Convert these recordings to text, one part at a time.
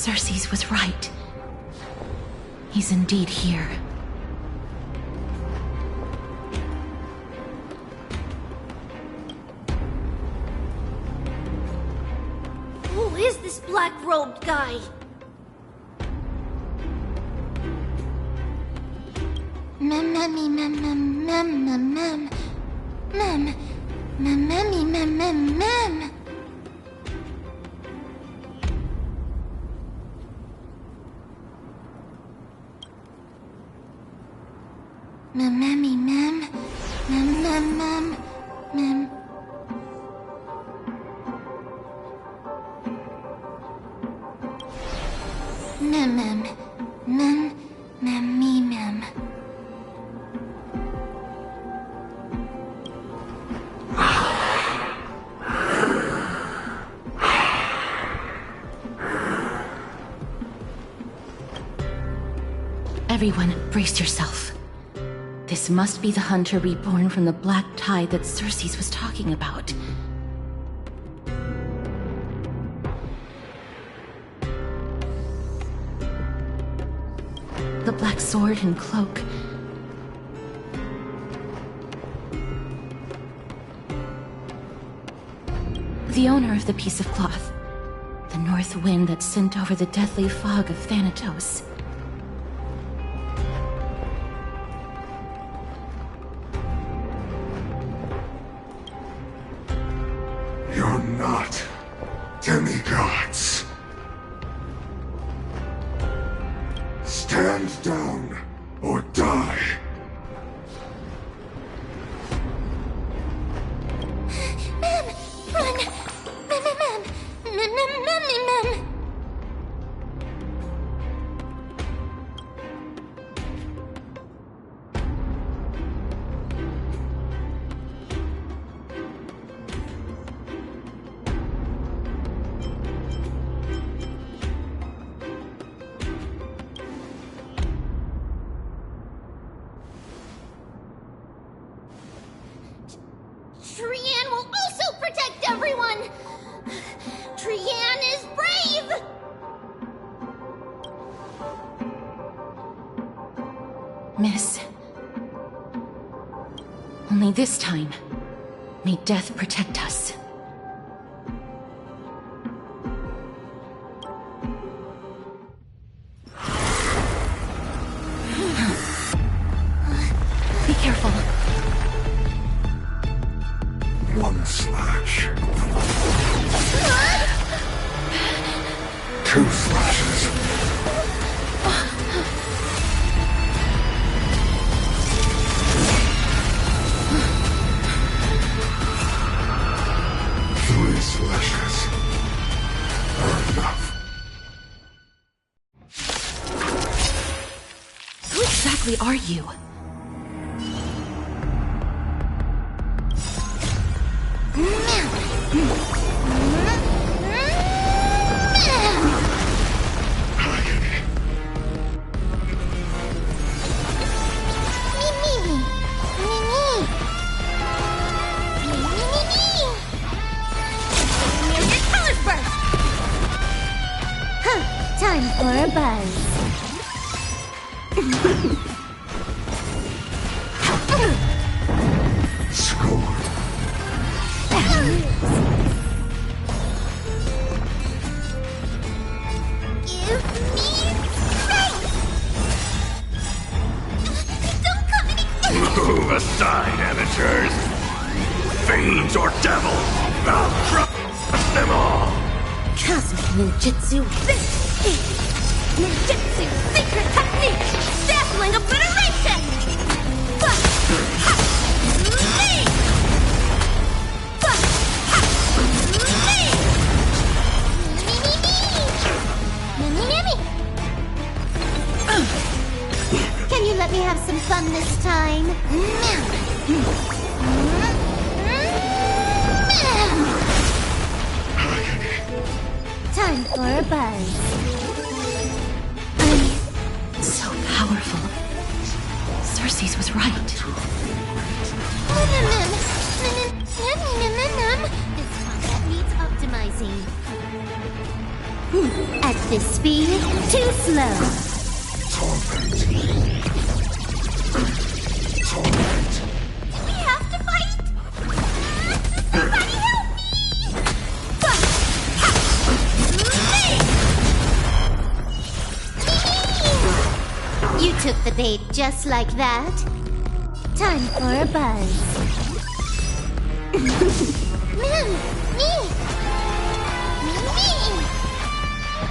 Cersei's was right. He's indeed here. Who is this black-robed guy? Mem, memmy, mem, mem, mem, mem, mem. Mem, mem, memmy, mem, mem, mem. Mem, memmy, mem, mem, mem, mem, mem. Mem, mem, mem, mem, me, mem. Everyone, brace yourself. This must be the hunter reborn from the black tide that Cersei's was talking about. The black sword and cloak. The owner of the piece of cloth. The north wind that sent over the deathly fog of Thanatos. You're not demigods. Stand down or die. Mem, run. Mem, mem, mem. Mem, mem, mem, mem. Trian will also protect everyone! Trian is brave! Miss. Only this time, may death protect us. Be careful. One slash. Two slashes. Three slashes are enough. Who exactly are you? Time for a buzz. Score. Give me strength. Don't come any closer. Move aside, amateurs! Fiends or devils! I'll crush them all! Cosmic ninjutsu. Ninjutsu secret technique. Dazzling obliteration. Can you let me have some fun this time? Time for a buzz. So powerful. Cersei's was right. This combat needs optimizing. At this speed, too slow. Torment. Torment. We have to fight? Somebody help me! You took the bait just like that. Time for a buzz. Me!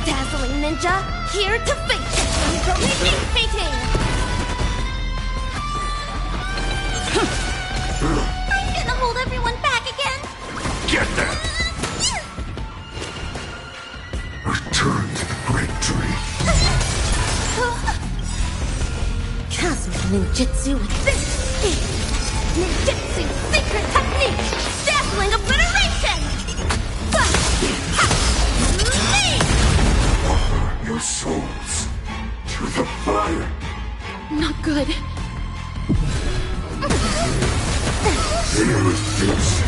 Dazzling ninja, here to face fating! I'm gonna hold everyone back again! Get them! Return to the great tree. Cosmic ninjutsu with this! Ninjutsu secret technique! Dazzling obliteration! Your souls to the fire. Not good. They refuse it.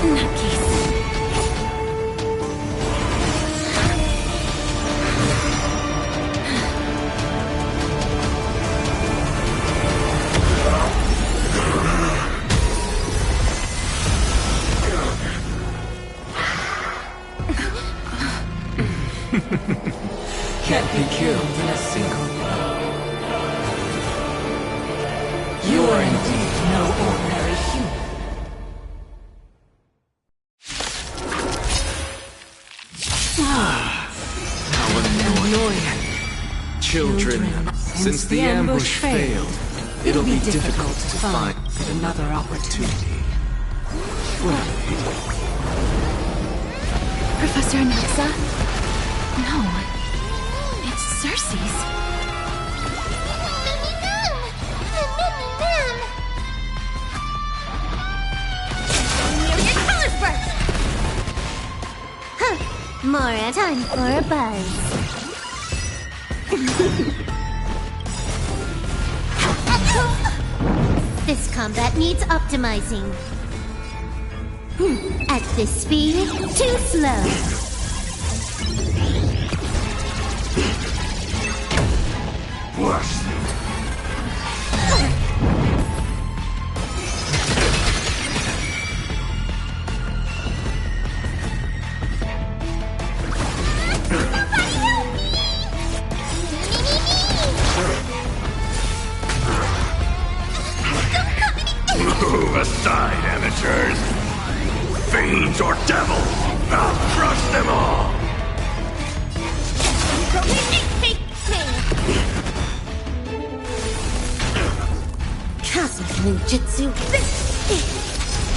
In that case... Can't be killed in a single blow. You are indeed no ordinary human. How annoying. Children, since the ambush failed, it'll be difficult to find another opportunity. Professor Anaxa? No. It's Cersei's. More time for a buzz. This combat needs optimizing. At this speed, too slow. Bless them. Move aside, amateurs! Fiends or devils! I'll crush them all! Cosmic ninjutsu. This is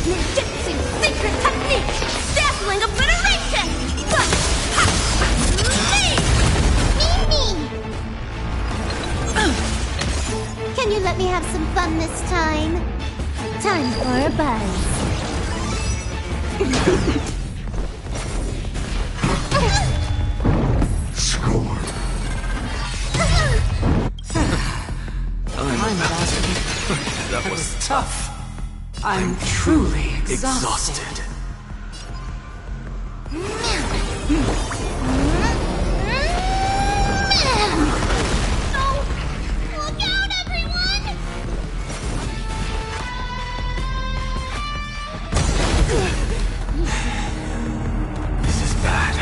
ninjutsu secret technique. Dazzling obliteration. Me. Can you let me have some fun this time? Time for a buzz. Scorn. I'm exhausted. That was tough. I'm truly exhausted. Look out, everyone! This is bad.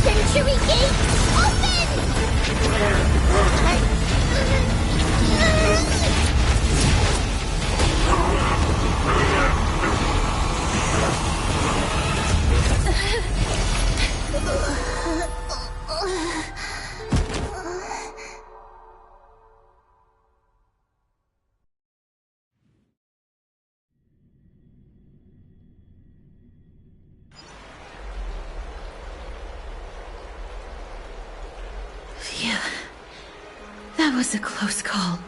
Century Gate, open! Phew. That was a close call.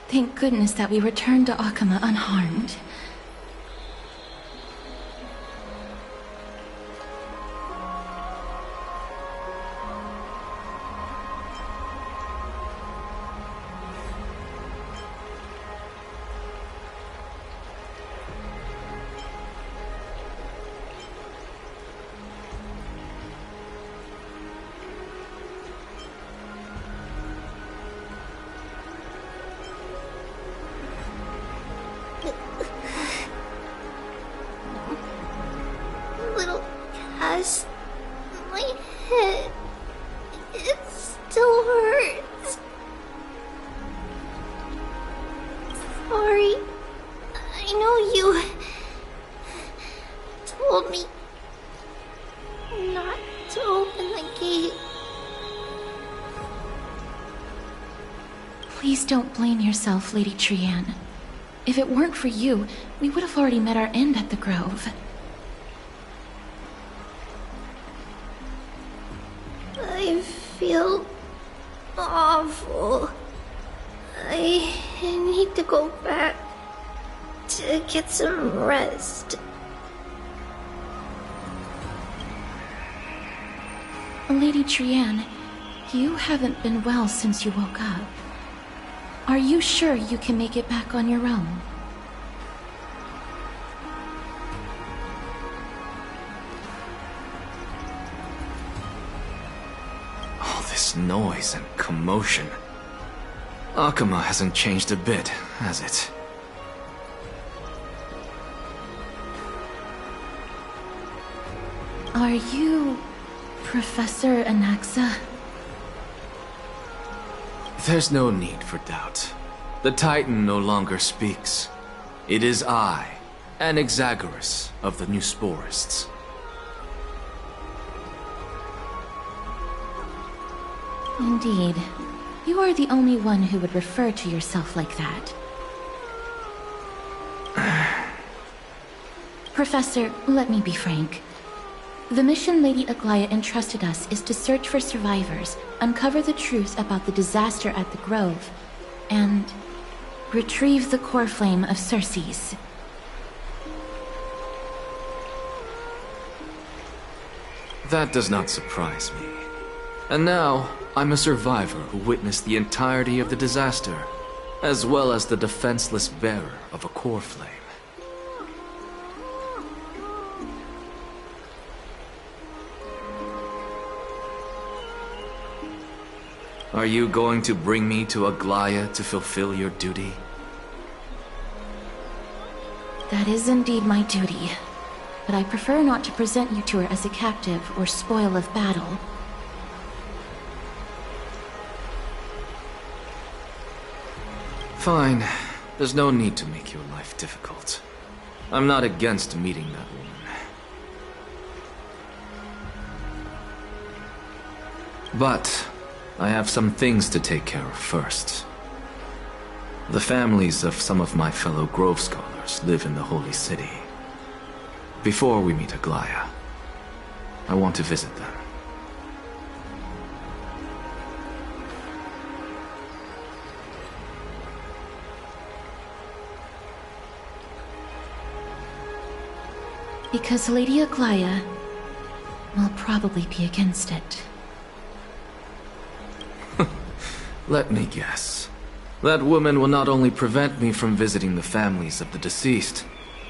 Thank goodness that we returned to Akama unharmed. rest. My head, it still hurts. Sorry. I know you told me not to open the gate. Please don't blame yourself, Lady Trianne. If it weren't for you, we would have already met our end at the Grove. I feel awful. I need to go back to get some rest. Lady Trianne, you haven't been well since you woke up. Are you sure you can make it back on your own? All this noise and commotion. Akama hasn't changed a bit, has it? Are you Professor Anaxa? There's no need for doubt. The Titan no longer speaks. It is I, Anaxagoras of the New Sporists. Indeed. You are the only one who would refer to yourself like that. Professor, let me be frank. The mission Lady Aglaya entrusted us is to search for survivors, uncover the truth about the disaster at the Grove, and retrieve the core flame of Circes. That does not surprise me. And now, I'm a survivor who witnessed the entirety of the disaster, as well as the defenseless bearer of a core flame. Are you going to bring me to Aglaya to fulfill your duty? That is indeed my duty, but I prefer not to present you to her as a captive or spoil of battle. Fine. There's no need to make your life difficult. I'm not against meeting that woman. But I have some things to take care of first. The families of some of my fellow Grove Scholars live in the Holy City. Before we meet Aglaya, I want to visit them. Because Lady Aglaya will probably be against it. Let me guess. That woman will not only prevent me from visiting the families of the deceased,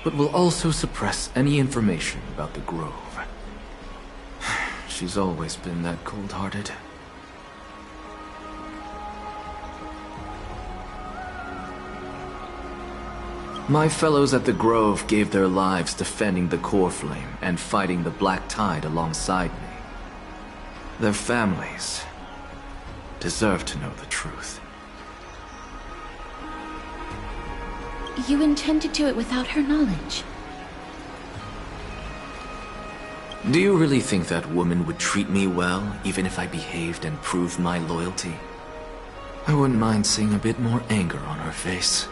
but will also suppress any information about the Grove. She's always been that cold-hearted. My fellows at the Grove gave their lives defending the core flame and fighting the Black Tide alongside me. Their families deserve to know the truth. You intend to do it without her knowledge? Do you really think that woman would treat me well, even if I behaved and proved my loyalty? I wouldn't mind seeing a bit more anger on her face.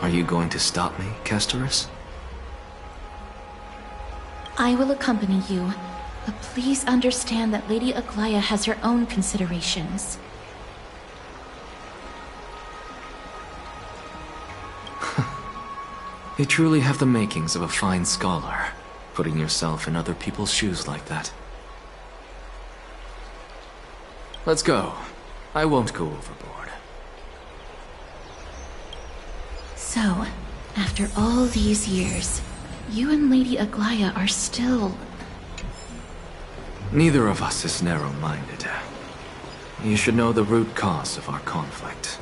Are you going to stop me, Kesterus? I will accompany you, but please understand that Lady Aglaya has her own considerations. You truly have the makings of a fine scholar, putting yourself in other people's shoes like that. Let's go. I won't go overboard. So, after all these years, you and Lady Aglaya are still... Neither of us is narrow-minded. You should know the root cause of our conflict.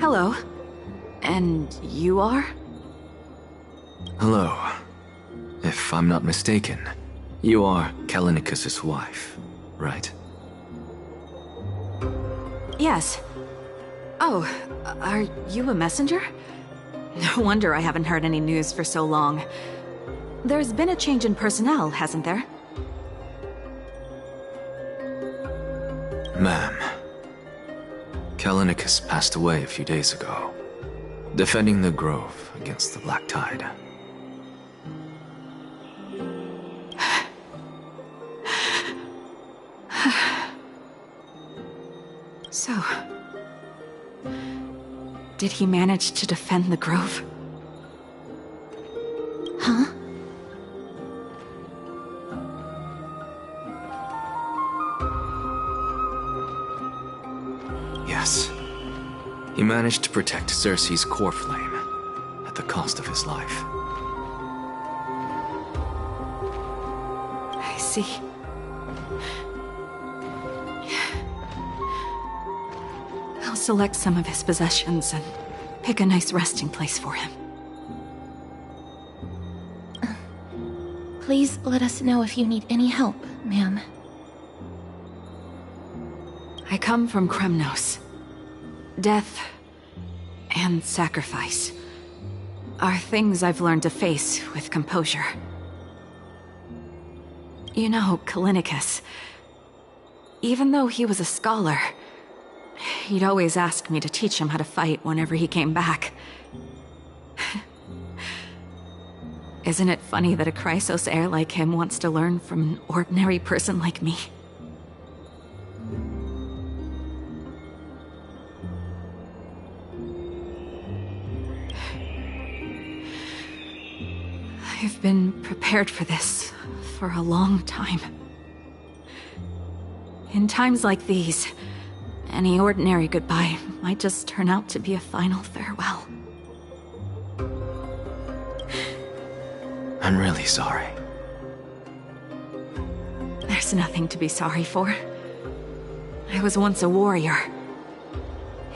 Hello. And you are? Hello. If I'm not mistaken, you are Kallinicus's wife, right? Yes. Oh, are you a messenger? No wonder I haven't heard any news for so long. There's been a change in personnel, hasn't there? Ma'am, Kallinicus passed away a few days ago, defending the Grove against the Black Tide. So, did he manage to defend the Grove? Huh? Yes. He managed to protect Cersei's core flame at the cost of his life. I see. I'll select some of his possessions and pick a nice resting place for him. Please let us know if you need any help, ma'am. I come from Kremnos. Death and sacrifice are things I've learned to face with composure. You know, Kallinicus, even though he was a scholar, he'd always ask me to teach him how to fight whenever he came back. Isn't it funny that a Chrysos heir like him wants to learn from an ordinary person like me? I've been prepared for this for a long time. In times like these, any ordinary goodbye might just turn out to be a final farewell. I'm really sorry. There's nothing to be sorry for. I was once a warrior,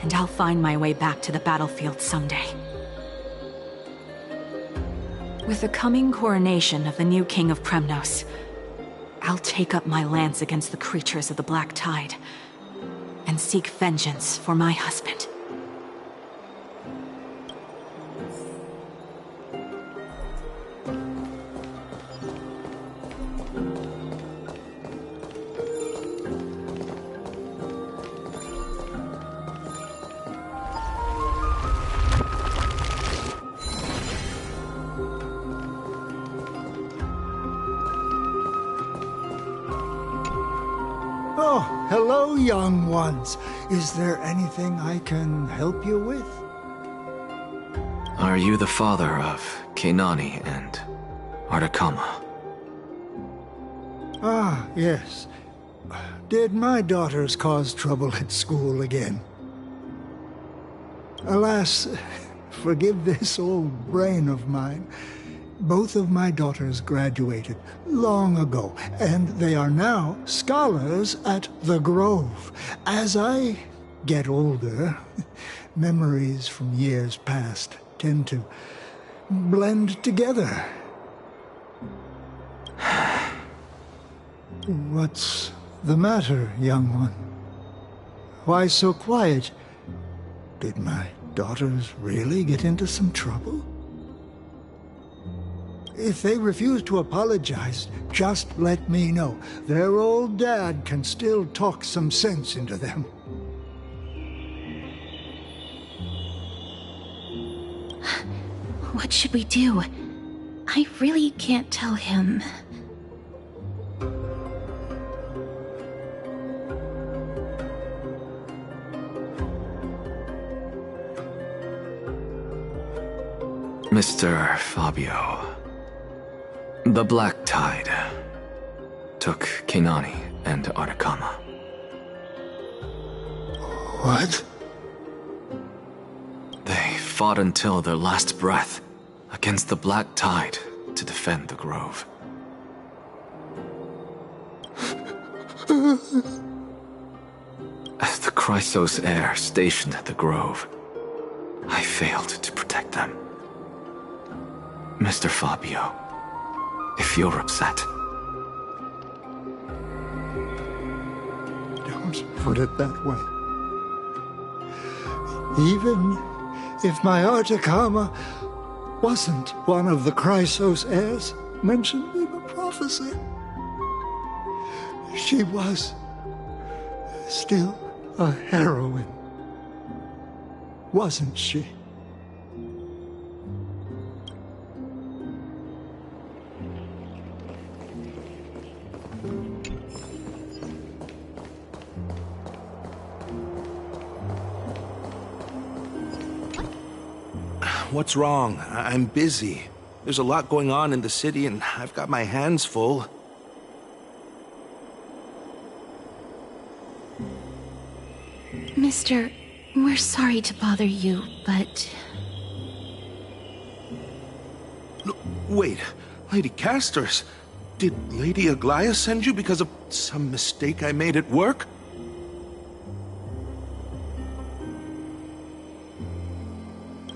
and I'll find my way back to the battlefield someday. With the coming coronation of the new king of Kremnos, I'll take up my lance against the creatures of the Black Tide and seek vengeance for my husband. Oh, hello, young ones. Is there anything I can help you with? Are you the father of Kenani and Artakama? Ah, yes. Did my daughters cause trouble at school again? Alas, forgive this old brain of mine. Both of my daughters graduated long ago, and they are now scholars at the Grove. As I get older, memories from years past tend to blend together. What's the matter, young one? Why so quiet? Did my daughters really get into some trouble? If they refuse to apologize, just let me know. Their old dad can still talk some sense into them. What should we do? I really can't tell him. Mr. Fabio, the Black Tide took Kenani and Artakama. What? They fought until their last breath against the Black Tide to defend the Grove. As the Chrysos heir stationed at the Grove, I failed to protect them. Mr. Fabio, if you're upset... Don't put it that way. Even if my Artakama wasn't one of the Chrysos heirs mentioned in the prophecy, she was still a heroine, wasn't she? What's wrong? I'm busy. There's a lot going on in the city, and I've got my hands full. Mister, we're sorry to bother you, but... Wait, Lady Casters, did Lady Aglaia send you because of some mistake I made at work?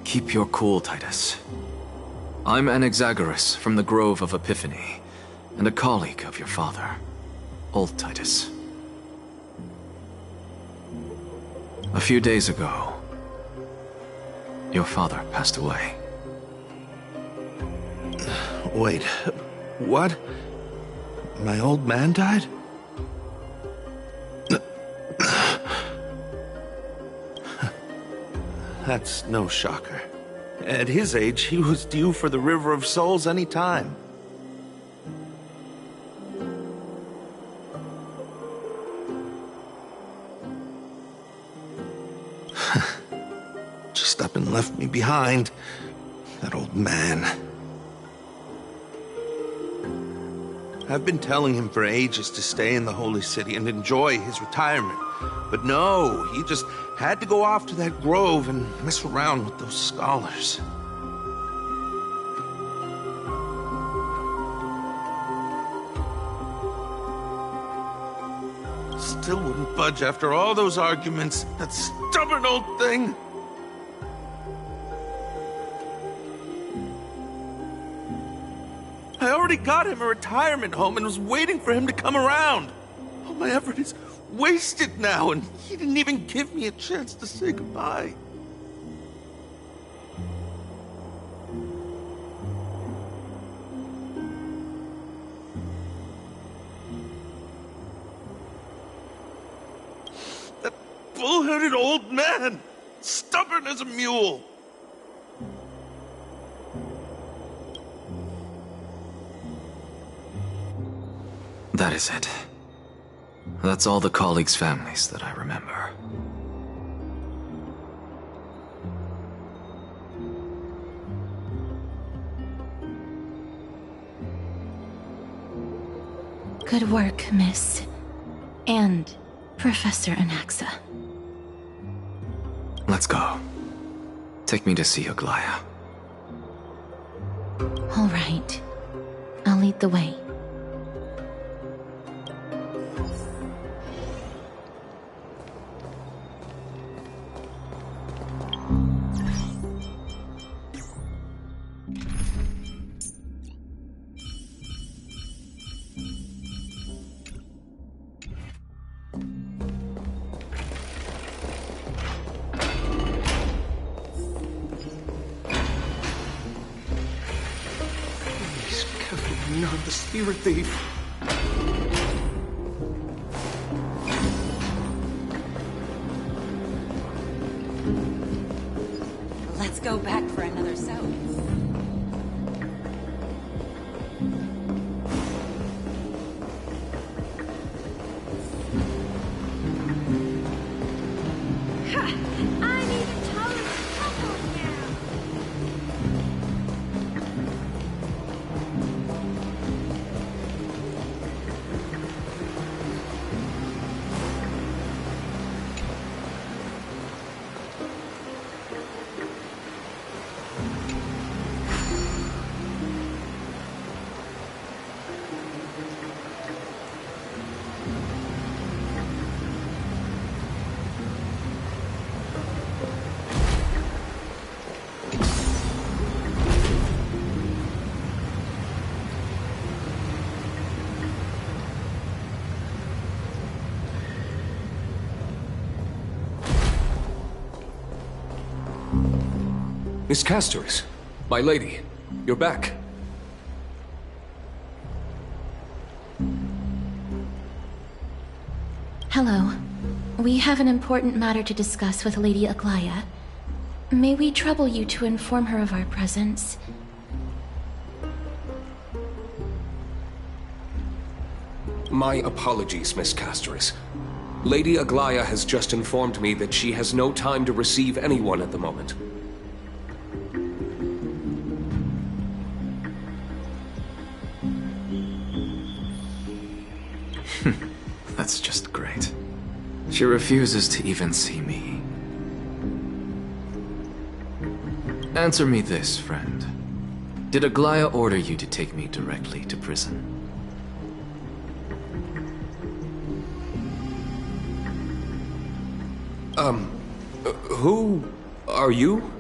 Keep your cool, Titus. I'm Anaxagoras from the Grove of Epiphany, and a colleague of your father, Old Titus. A few days ago, your father passed away. Wait, what? My old man died? That's no shocker. At his age, he was due for the River of Souls any time. Just up and left me behind. That old man. I've been telling him for ages to stay in the Holy City and enjoy his retirement. But no, he just had to go off to that grove and mess around with those scholars. Still wouldn't budge after all those arguments. That stubborn old thing. I already got him a retirement home and was waiting for him to come around. All my effort is wasted now, and he didn't even give me a chance to say goodbye. That bull-headed old man, stubborn as a mule. That is it. That's all the colleagues' families that I remember. Good work, Miss. And Professor Anaxa. Let's go. Take me to see Aglaia. All right. I'll lead the way. Not the spirit thief. Let's go back for another soak. Miss Casterus, my lady, you're back. Hello. We have an important matter to discuss with Lady Aglaya. May we trouble you to inform her of our presence? My apologies, Miss Casterus. Lady Aglaya has just informed me that she has no time to receive anyone at the moment. That's just great. She refuses to even see me. Answer me this, friend. Did Aglaya order you to take me directly to prison? Who are you?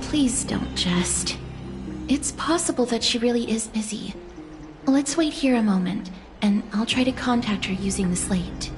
Please don't jest. It's possible that she really is busy. Let's wait here a moment, and I'll try to contact her using the slate.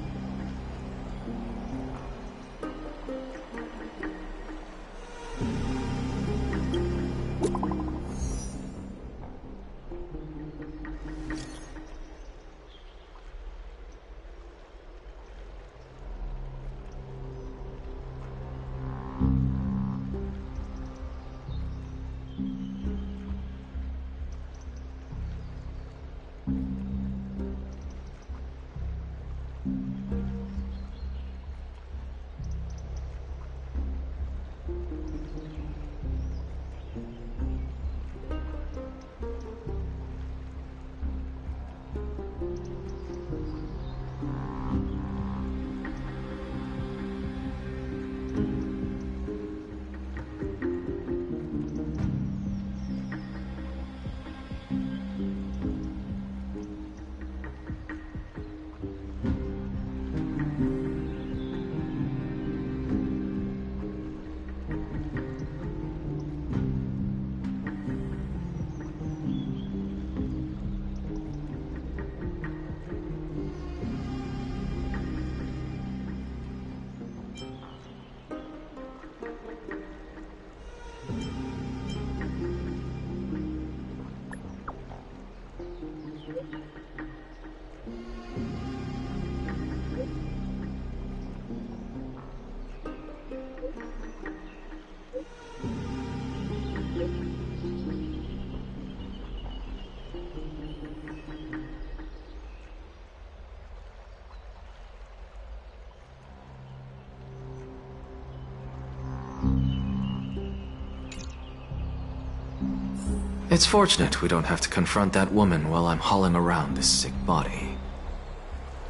It's fortunate we don't have to confront that woman while I'm hauling around this sick body.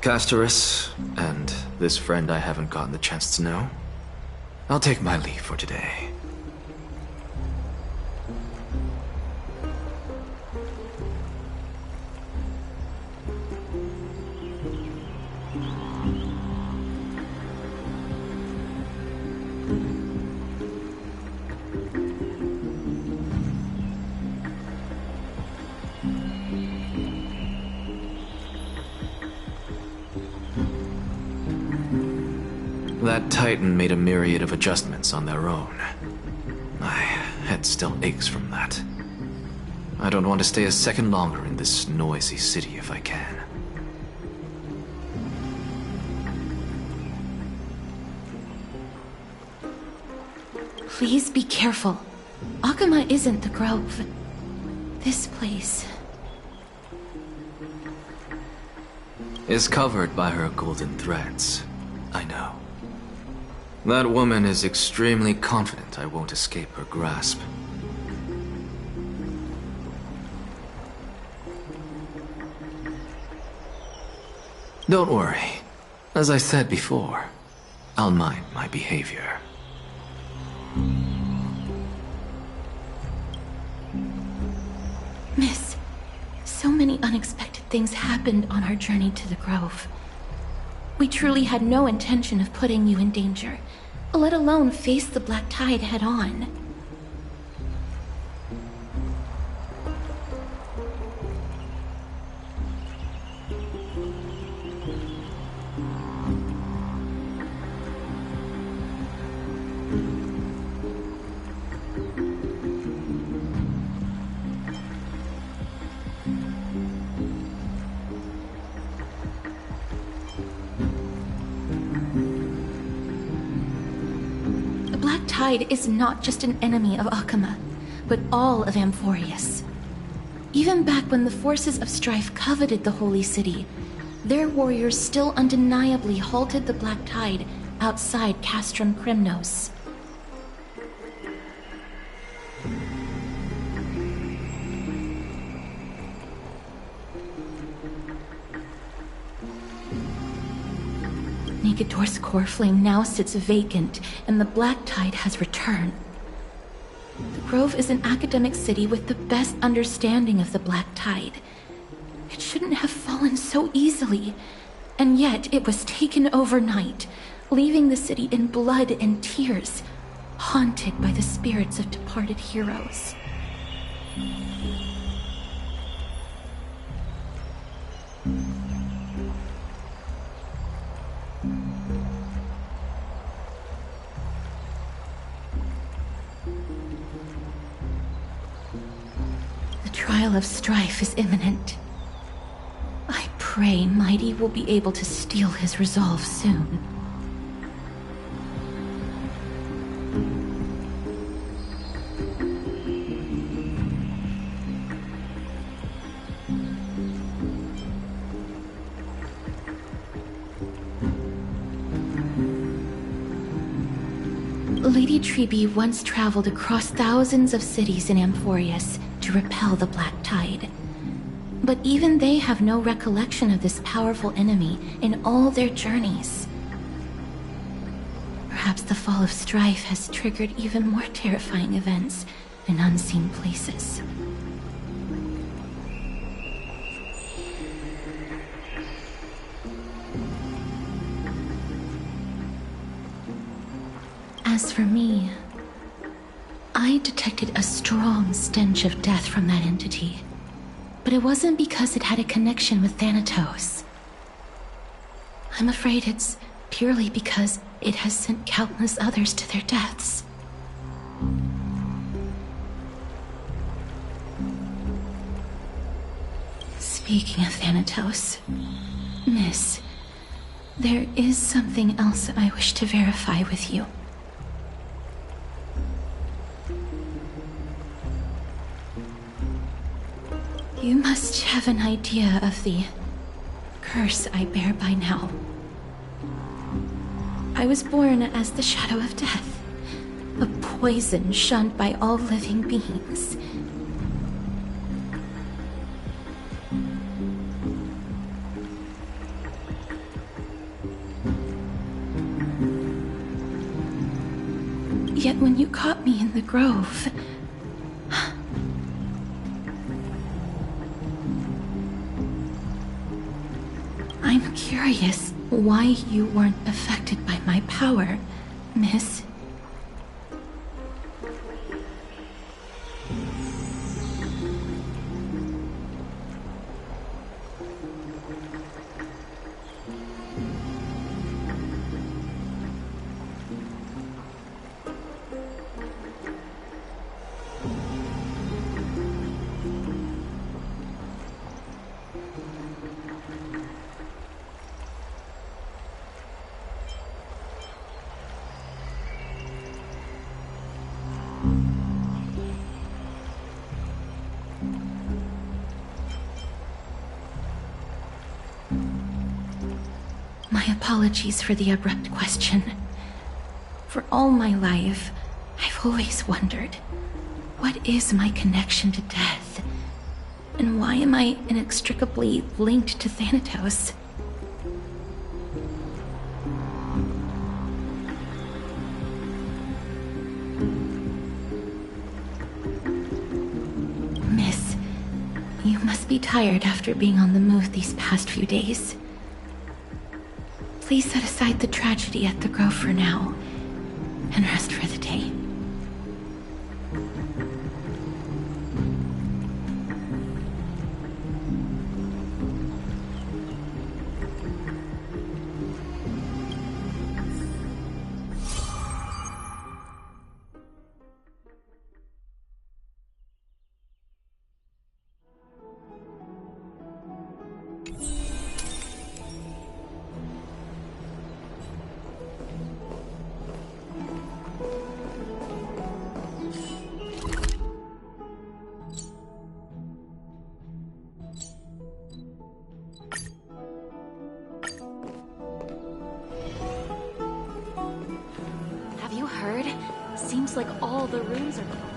Casterus, and this friend I haven't gotten the chance to know, I'll take my leave for today. That Titan made a myriad of adjustments on their own. My head still aches from that. I don't want to stay a second longer in this noisy city if I can. Please be careful. Akuma isn't the grove. This place is covered by her golden threads. I know. That woman is extremely confident I won't escape her grasp. Don't worry. As I said before, I'll mind my behavior. Miss, so many unexpected things happened on our journey to the grove. We truly had no intention of putting you in danger, let alone face the Black Tide head-on. Tide is not just an enemy of Akama, but all of Amphorius. Even back when the forces of strife coveted the Holy City, their warriors still undeniably halted the Black Tide outside Castrum Krymnos. Negador's core flame now sits vacant, and the Black Tide has returned. The Grove is an academic city with the best understanding of the Black Tide. It shouldn't have fallen so easily, and yet it was taken overnight, leaving the city in blood and tears, haunted by the spirits of departed heroes. The trial of strife is imminent. I pray Mighty will be able to steel his resolve soon. Lady Trebe once traveled across thousands of cities in Amphorius to repel the Black Tide. But even they have no recollection of this powerful enemy in all their journeys. Perhaps the fall of strife has triggered even more terrifying events in unseen places. As for me, I detected a strong stench of death from that entity. But it wasn't because it had a connection with Thanatos. I'm afraid it's purely because it has sent countless others to their deaths. Speaking of Thanatos, Miss, there is something else I wish to verify with you. You must have an idea of the curse I bear by now. I was born as the shadow of death, a poison shunned by all living beings. Yet when you caught me in the grove, I'm curious why you weren't affected by my power, Miss. My apologies for the abrupt question. For all my life, I've always wondered, what is my connection to death? And why am I inextricably linked to Thanatos? Miss, you must be tired after being on the move these past few days. Please set aside the tragedy at the Grove for now, and rest for the day. looks like all the rooms are closed.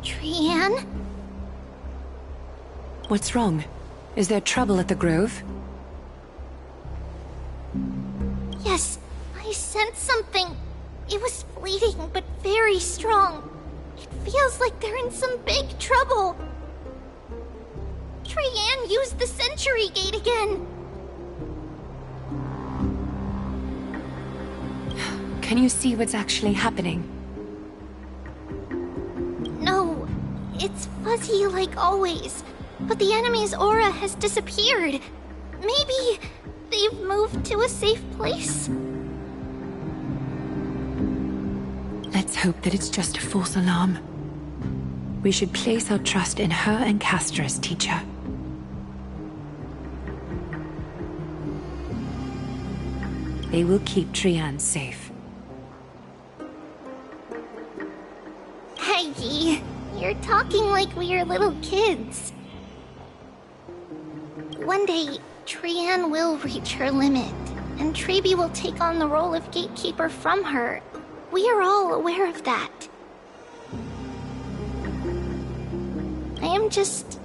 Trian? What's wrong? Is there trouble at the Grove? Yes, I sensed something. It was fleeting, but very strong. It feels like they're in some big trouble. Trian used the Century Gate again. Can you see what's actually happening? No, it's fuzzy like always. But the enemy's aura has disappeared. Maybe they've moved to a safe place. Let's hope that it's just a false alarm. We should place our trust in her and Castra's teacher. They will keep Trian safe. Aggie, you're talking like we're little kids. One day, Trian will reach her limit, and Trebi will take on the role of gatekeeper from her. We are all aware of that. I am just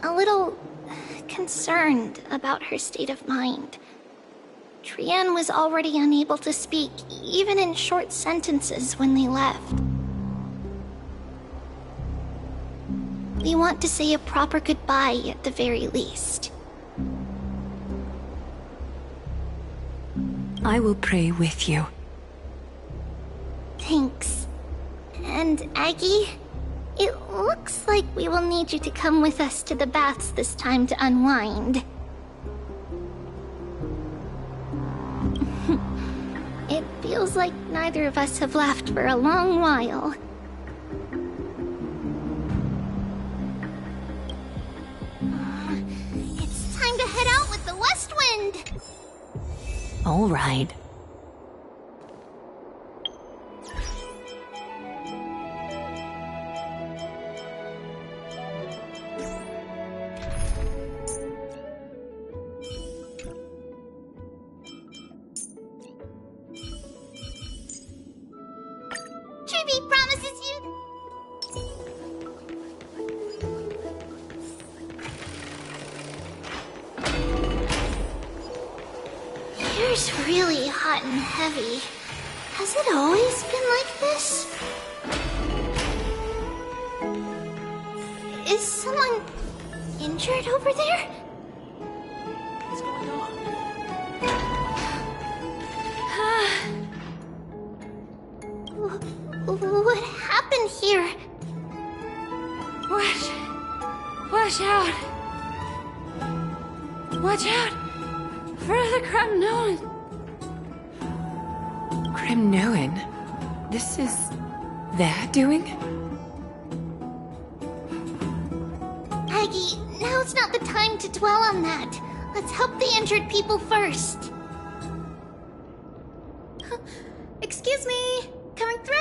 a little concerned about her state of mind. Trian was already unable to speak, even in short sentences when they left. We want to say a proper goodbye at the very least. I will pray with you. Thanks. And Aggie, it looks like we will need you to come with us to the baths this time to unwind. It feels like neither of us have laughed for a long while. It's time to head out with the west wind! All right. Trivy promises you... Here's really hot and heavy. Has it always been like this? Is someone injured over there? What's going on? What happened here? Watch out! Watch out! For the Kremnoan! Kremnoan? This is... their doing? Aggie, now's not the time to dwell on that. Let's help the injured people first. Excuse me! Coming through!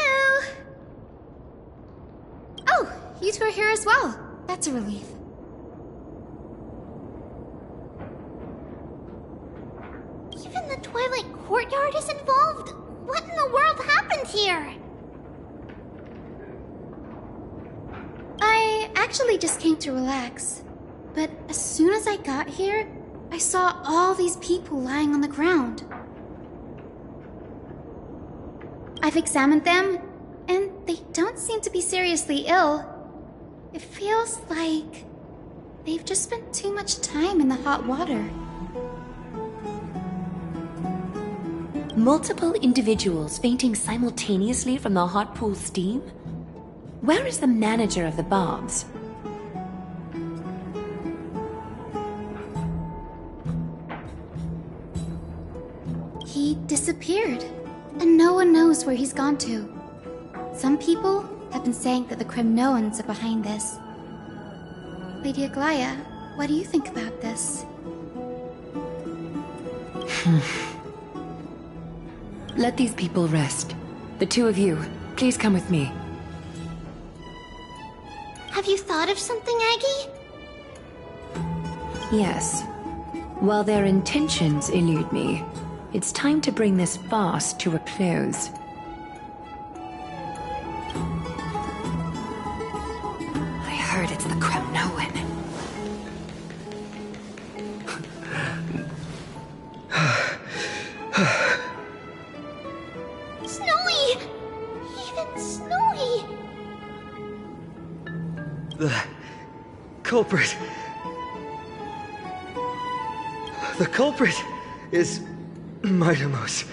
Oh, you two are here as well. That's a relief. Even the Twilight Courtyard is involved? What in the world happened here? I actually just came to relax. But as soon as I got here, I saw all these people lying on the ground. I've examined them, and they don't seem to be seriously ill. It feels like they've just spent too much time in the hot water. Multiple individuals fainting simultaneously from the hot pool steam? Where is the manager of the baths? He disappeared, and no one knows where he's gone to. Some people have been saying that the Kremnoans are behind this. Lady Aglaya, what do you think about this? Let these people rest. The two of you, please come with me. Have you thought of something, Aggie? Yes. While their intentions elude me, it's time to bring this farce to a close. I heard it's the Kremnoan. Snowy! Even Snowy! The culprit. The culprit is Mightimos.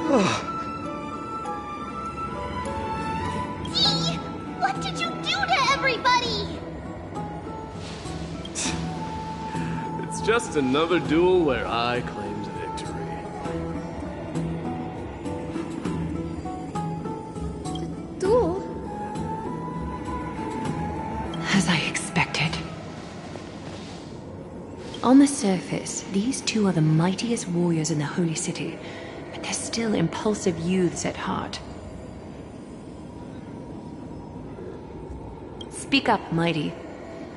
Oh. Dee! What did you do to everybody? It's just another duel where I claimed victory. Duel? As I expected. On the surface, these two are the mightiest warriors in the Holy City, but they're still impulsive youths at heart. Speak up, Mighty.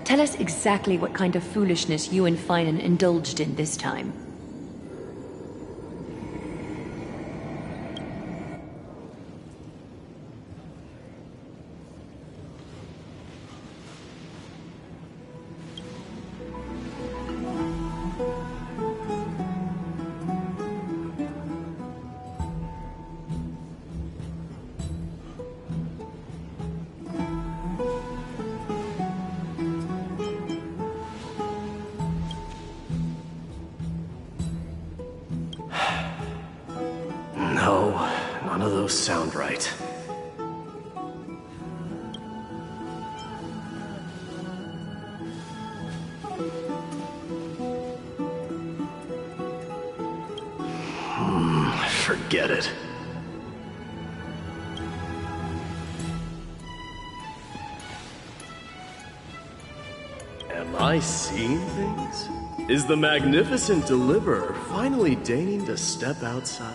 Tell us exactly what kind of foolishness you and Finan indulged in this time. No, none of those sound right. Forget it. Am I seeing things? Is the magnificent deliverer finally deigning to step outside?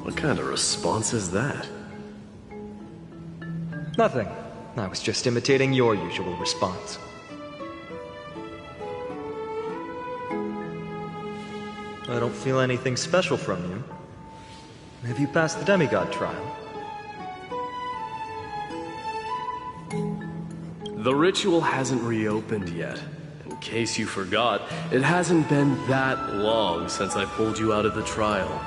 What kind of response is that? Nothing. I was just imitating your usual response. I don't feel anything special from you. Have you passed the demigod trial? The ritual hasn't reopened yet. In case you forgot, it hasn't been that long since I pulled you out of the trial.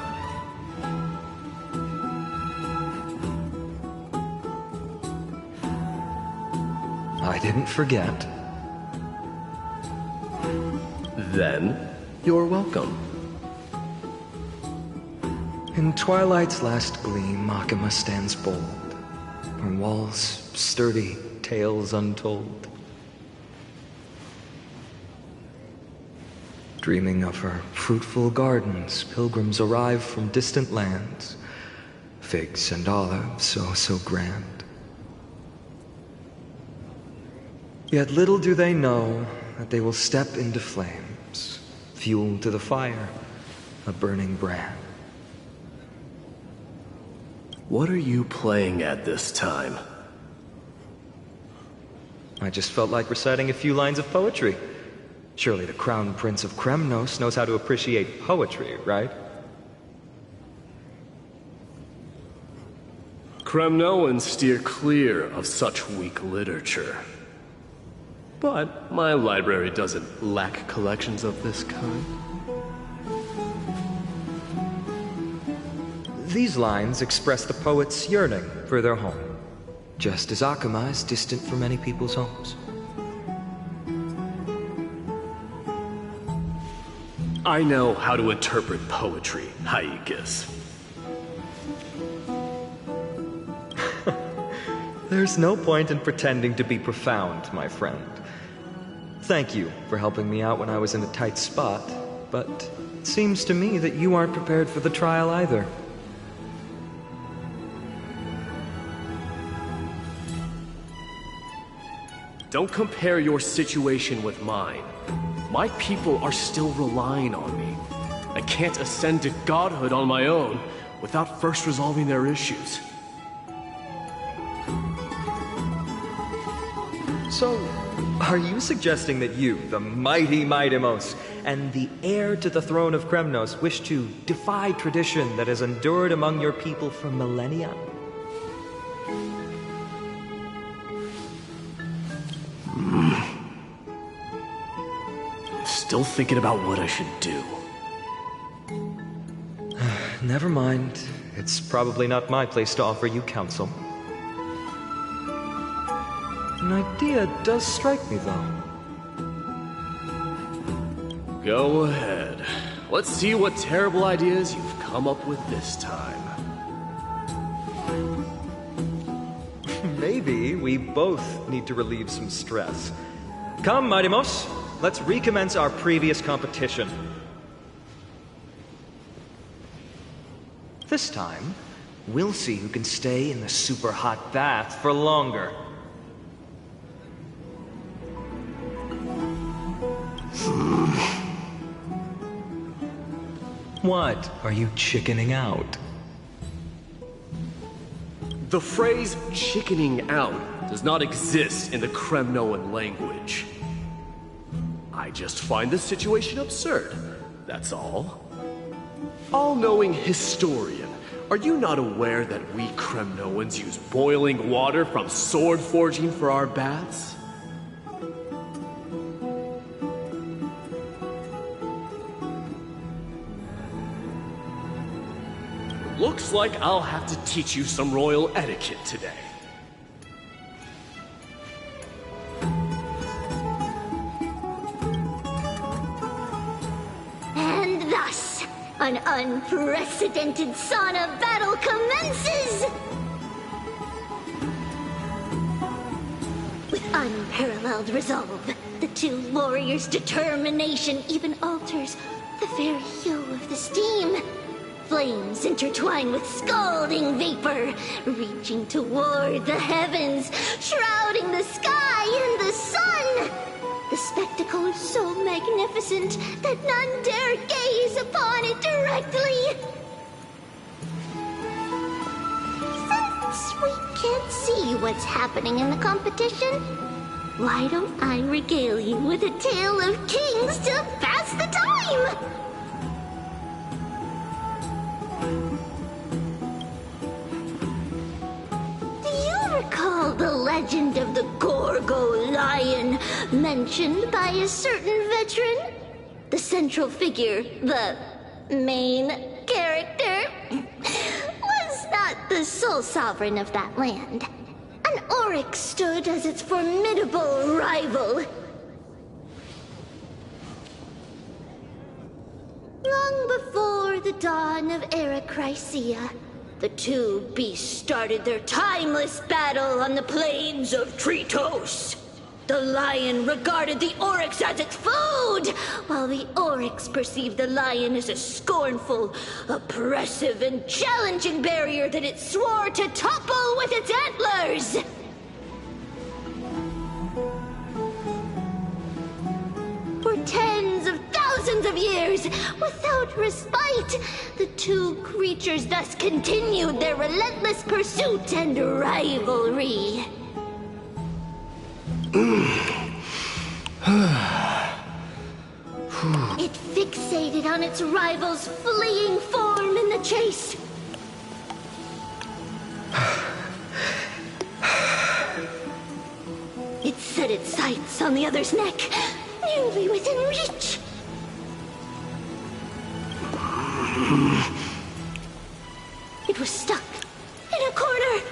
I didn't forget. Then, you're welcome. In twilight's last gleam, Makima stands bold. Her walls sturdy, tales untold. Dreaming of her fruitful gardens, pilgrims arrive from distant lands. Figs and olives, so grand. Yet little do they know that they will step into flames, fuel to the fire, a burning brand. What are you playing at this time? I just felt like reciting a few lines of poetry. Surely the Crown Prince of Kremnos knows how to appreciate poetry, right? Kremnoans steer clear of such weak literature. But my library doesn't lack collections of this kind. These lines express the poet's yearning for their home, just as Akama is distant from many people's homes. I know how to interpret poetry, Haikis. There's no point in pretending to be profound, my friend. Thank you for helping me out when I was in a tight spot, but it seems to me that you aren't prepared for the trial either. Don't compare your situation with mine. My people are still relying on me. I can't ascend to godhood on my own without first resolving their issues. So, are you suggesting that you, the mighty Mightimos, and the heir to the throne of Kremnos, wish to defy tradition that has endured among your people for millennia? Still thinking about what I should do. Never mind. It's probably not my place to offer you counsel. An idea does strike me, though. Go ahead. Let's see what terrible ideas you've come up with this time. Maybe we both need to relieve some stress. Come, Mightimos. Let's recommence our previous competition. This time, we'll see who can stay in the super hot bath for longer. What? Are you chickening out? The phrase chickening out does not exist in the Kremnoan language. I just find the situation absurd, that's all. All-knowing historian, are you not aware that we Kremnoans use boiling water from sword forging for our baths? Looks like I'll have to teach you some royal etiquette today. And thus, an unprecedented sauna battle commences! With unparalleled resolve. The two warriors' determination even alters the very hue of the steam. Flames intertwine with scalding vapor, reaching toward the heavens, shrouding the sky and the sun. The spectacle is so magnificent that none dare gaze upon it directly. Since we can't see what's happening in the competition, why don't I regale you with a tale of kings to pass the time? Do you recall the legend of the Gorgo lion mentioned by a certain veteran? The central figure, the main character, was not the sole sovereign of that land. An oryx stood as its formidable rival. Long before the dawn of Era Chrysia, the two beasts started their timeless battle on the plains of Tritos. The lion regarded the oryx as its food, while the oryx perceived the lion as a scornful, oppressive, and challenging barrier that it swore to topple with its antlers. For tens of thousands of years, without respite, the two creatures thus continued their relentless pursuit and rivalry. It fixated on its rival's fleeing form in the chase. It set its sights on the other's neck, nearly within reach. It was stuck in a corner.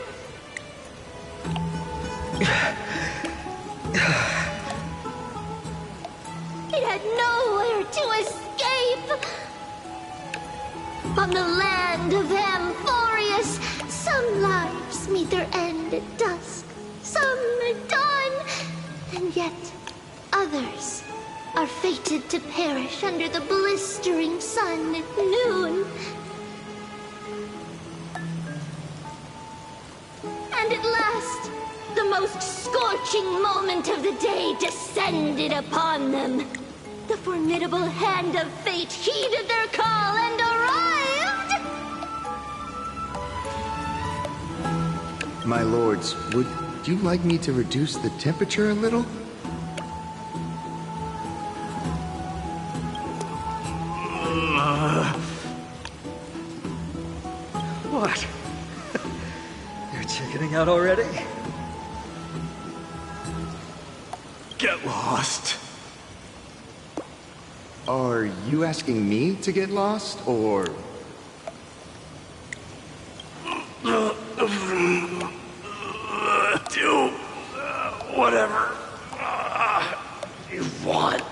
It had nowhere to escape. On the land of Amphorius, some lives meet their end at dusk, some at dawn, and yet others are fated to perish under the blistering sun at noon. And at last, the most scorching moment of the day descended upon them. The formidable hand of fate heeded their call and arrived! My lords, would you like me to reduce the temperature a little? What? You're chickening out already? Get lost. Are you asking me to get lost, or...? Do whatever you want.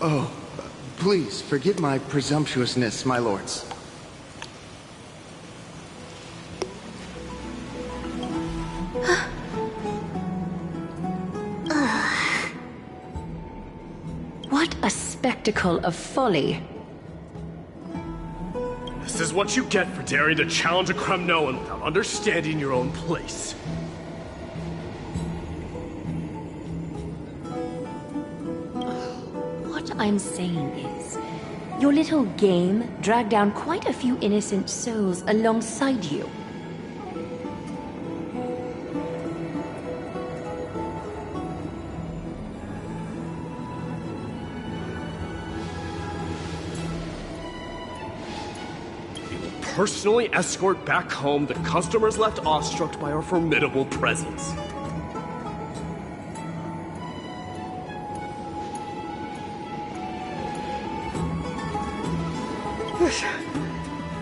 Oh, please forgive my presumptuousness, my lords. What a spectacle of folly. This is what you get for daring to challenge a Kremnoan without understanding your own place. What I'm saying is, your little game dragged down quite a few innocent souls alongside you. Personally escort back home the customers left awestruck by our formidable presence.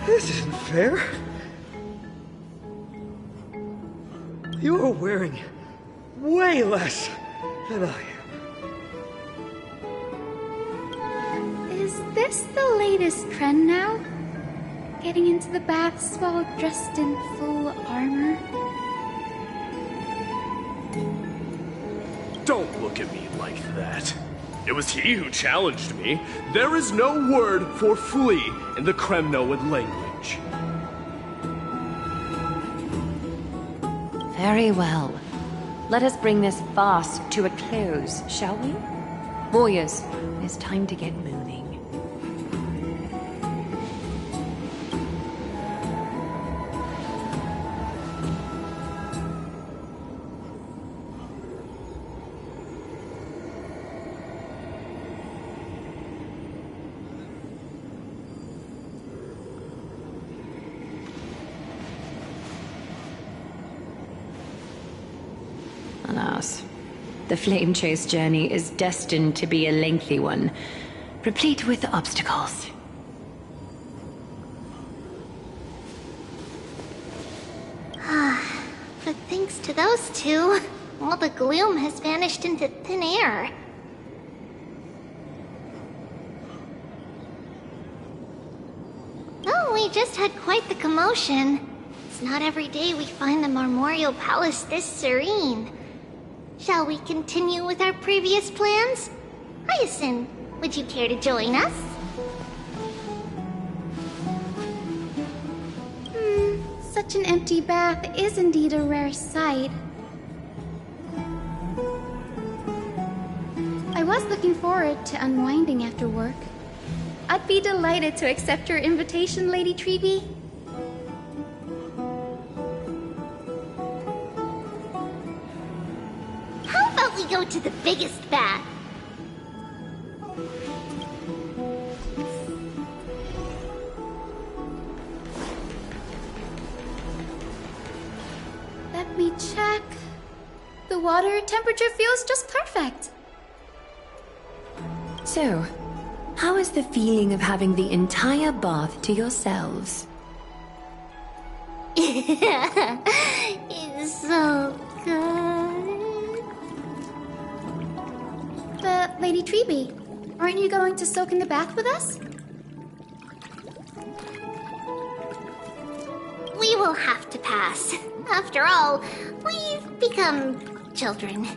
This isn't fair. You're wearing way less than I am. Is this the latest trend now? getting into the baths while dressed in full armor? Don't look at me like that. It was he who challenged me. There is no word for flee in the Kremnoan language. Very well. Let us bring this farce to a close, shall we? Warriors, it's time to get moving. Alas, the flame chase journey is destined to be a lengthy one, replete with obstacles. But thanks to those two, all the gloom has vanished into thin air. Oh, we just had quite the commotion. It's not every day we find the Marmorial Palace this serene. Shall we continue with our previous plans? Hyacinth, would you care to join us? Such an empty bath is indeed a rare sight. I was looking forward to unwinding after work. I'd be delighted to accept your invitation, Lady Treeby. How about we go to the biggest bath? Let me check. The water temperature feels just perfect. So, how is the feeling of having the entire bath to yourselves? It's so good. But, Lady Treeby, aren't you going to soak in the bath with us? We will have to pass. After all, we've become children.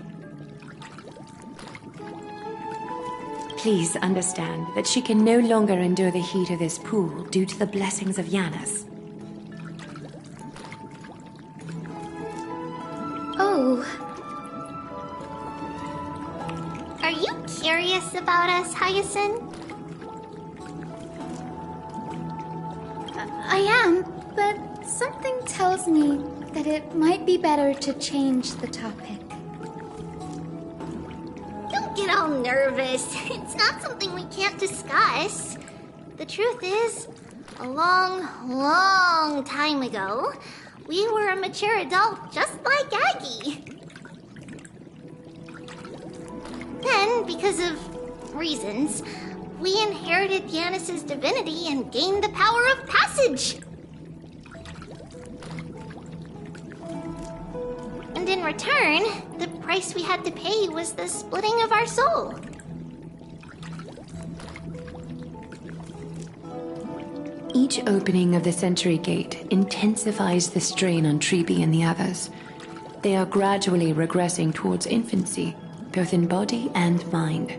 Please understand that she can no longer endure the heat of this pool due to the blessings of Yanis. Oh. Are you curious about us, Hyacinth? I am, but something tells me that it might be better to change the topic. Don't get all nervous. It's not something we can't discuss. The truth is, a long, long time ago, we were a mature adult just like Aggie. Then, because of reasons, we inherited Yanis's divinity and gained the power of passage. And in return, the price we had to pay was the splitting of our soul. Each opening of the Century Gate intensifies the strain on Treeby and the others. They are gradually regressing towards infancy, both in body and mind.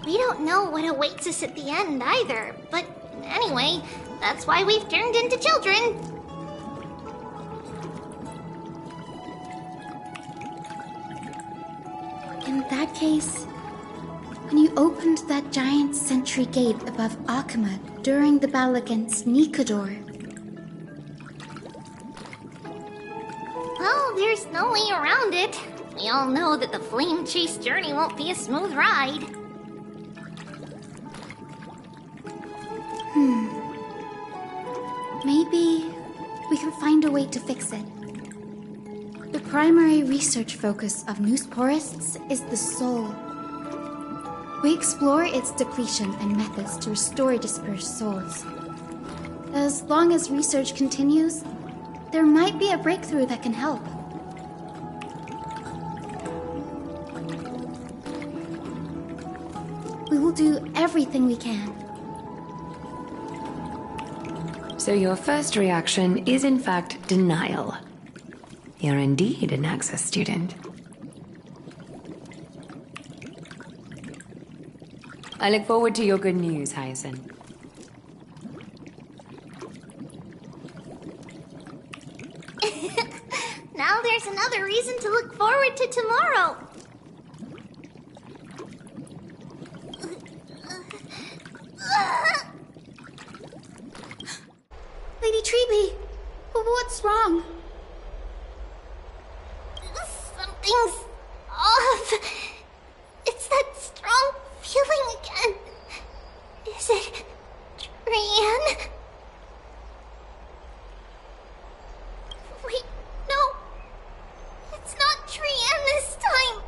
We don't know what awaits us at the end either, but anyway, that's why we've turned into children. In that case, when you opened that giant sentry gate above Akama during the battle against Nikador, well, there's no way around it. We all know that the flame chase journey won't be a smooth ride. Maybe we can find a way to fix it. The primary research focus of Noosporists is the soul. We explore its depletion and methods to restore dispersed souls. As long as research continues, there might be a breakthrough that can help. We will do everything we can. So your first reaction is in fact denial. You're indeed an Access student. I look forward to your good news, Hyacinth. Now there's another reason to look forward to tomorrow. Lady Treeby, what's wrong? Something's off. It's that strong feeling again. Is it Trian? Wait, no. It's not Trian this time.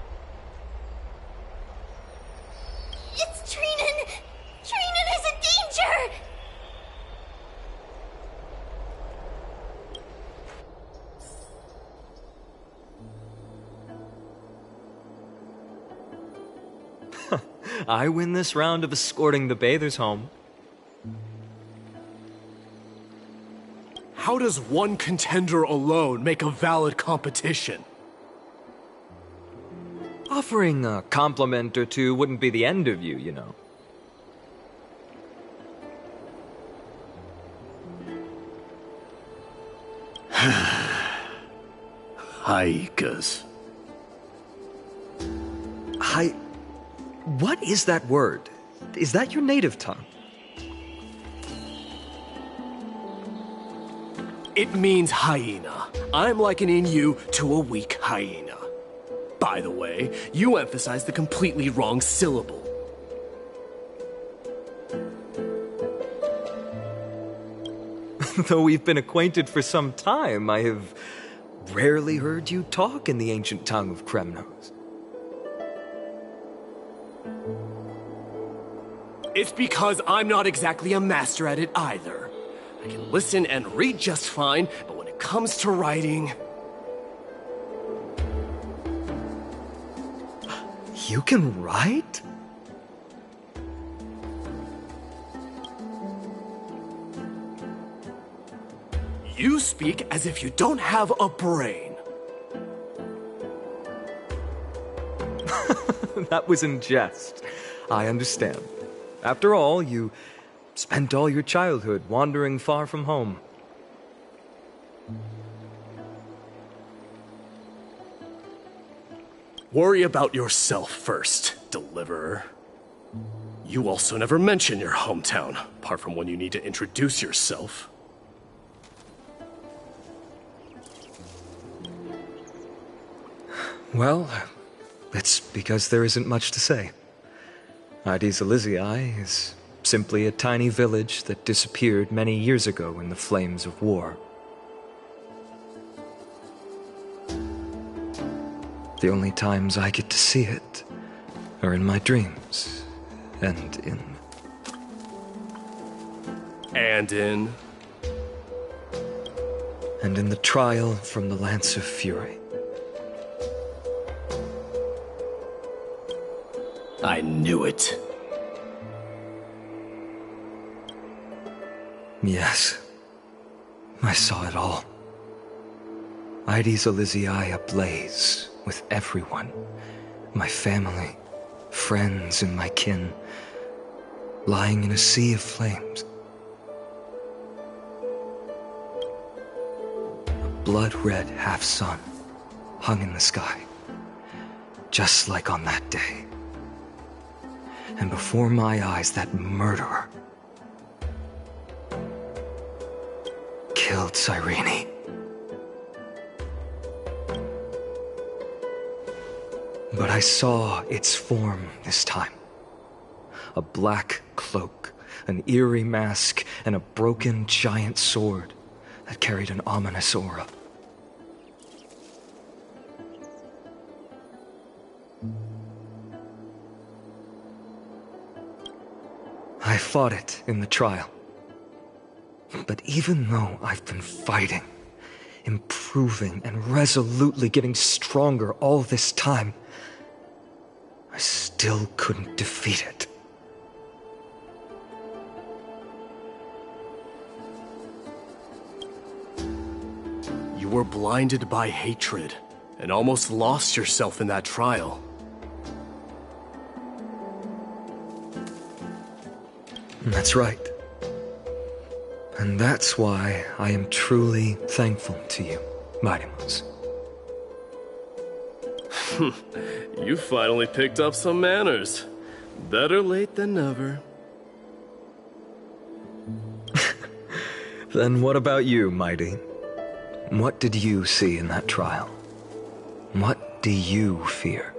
It's Trinan. Trinan is in danger. I win this round of escorting the bathers home. How does one contender alone make a valid competition? Offering a compliment or two wouldn't be the end of you, you know. Haikas. What is that word? Is that your native tongue? It means hyena. I'm likening you to a weak hyena. By the way, you emphasized the completely wrong syllable. Though we've been acquainted for some time, I have rarely heard you talk in the ancient tongue of Kremnos. It's because I'm not exactly a master at it either. I can listen and read just fine, but when it comes to writing... You can write? You speak as if you don't have a brain. That was in jest. I understand. After all, you spent all your childhood wandering far from home. Worry about yourself first, Deliverer. You also never mention your hometown, apart from when you need to introduce yourself. Well, it's because there isn't much to say. Ides Elysiae is simply a tiny village that disappeared many years ago in the flames of war. The only times I get to see it are in my dreams, and in... And in... And in the trial from the Lance of Fury. I knew it. Yes, I saw it all. Ides Elysiae ablaze with everyone. My family, friends, and my kin, lying in a sea of flames. A blood-red half-sun hung in the sky, just like on that day. And before my eyes, that murderer killed Cyrene. But I saw its form this time. A black cloak, an eerie mask, and a broken giant sword that carried an ominous aura. I fought it in the trial. But even though I've been fighting, improving, and resolutely getting stronger all this time, I still couldn't defeat it. were blinded by hatred and almost lost yourself in that trial. That's right. And that's why I am truly thankful to you, Mighty Mouse. You finally picked up some manners. Better late than never. Then what about you, Mighty? What did you see in that trial? What do you fear?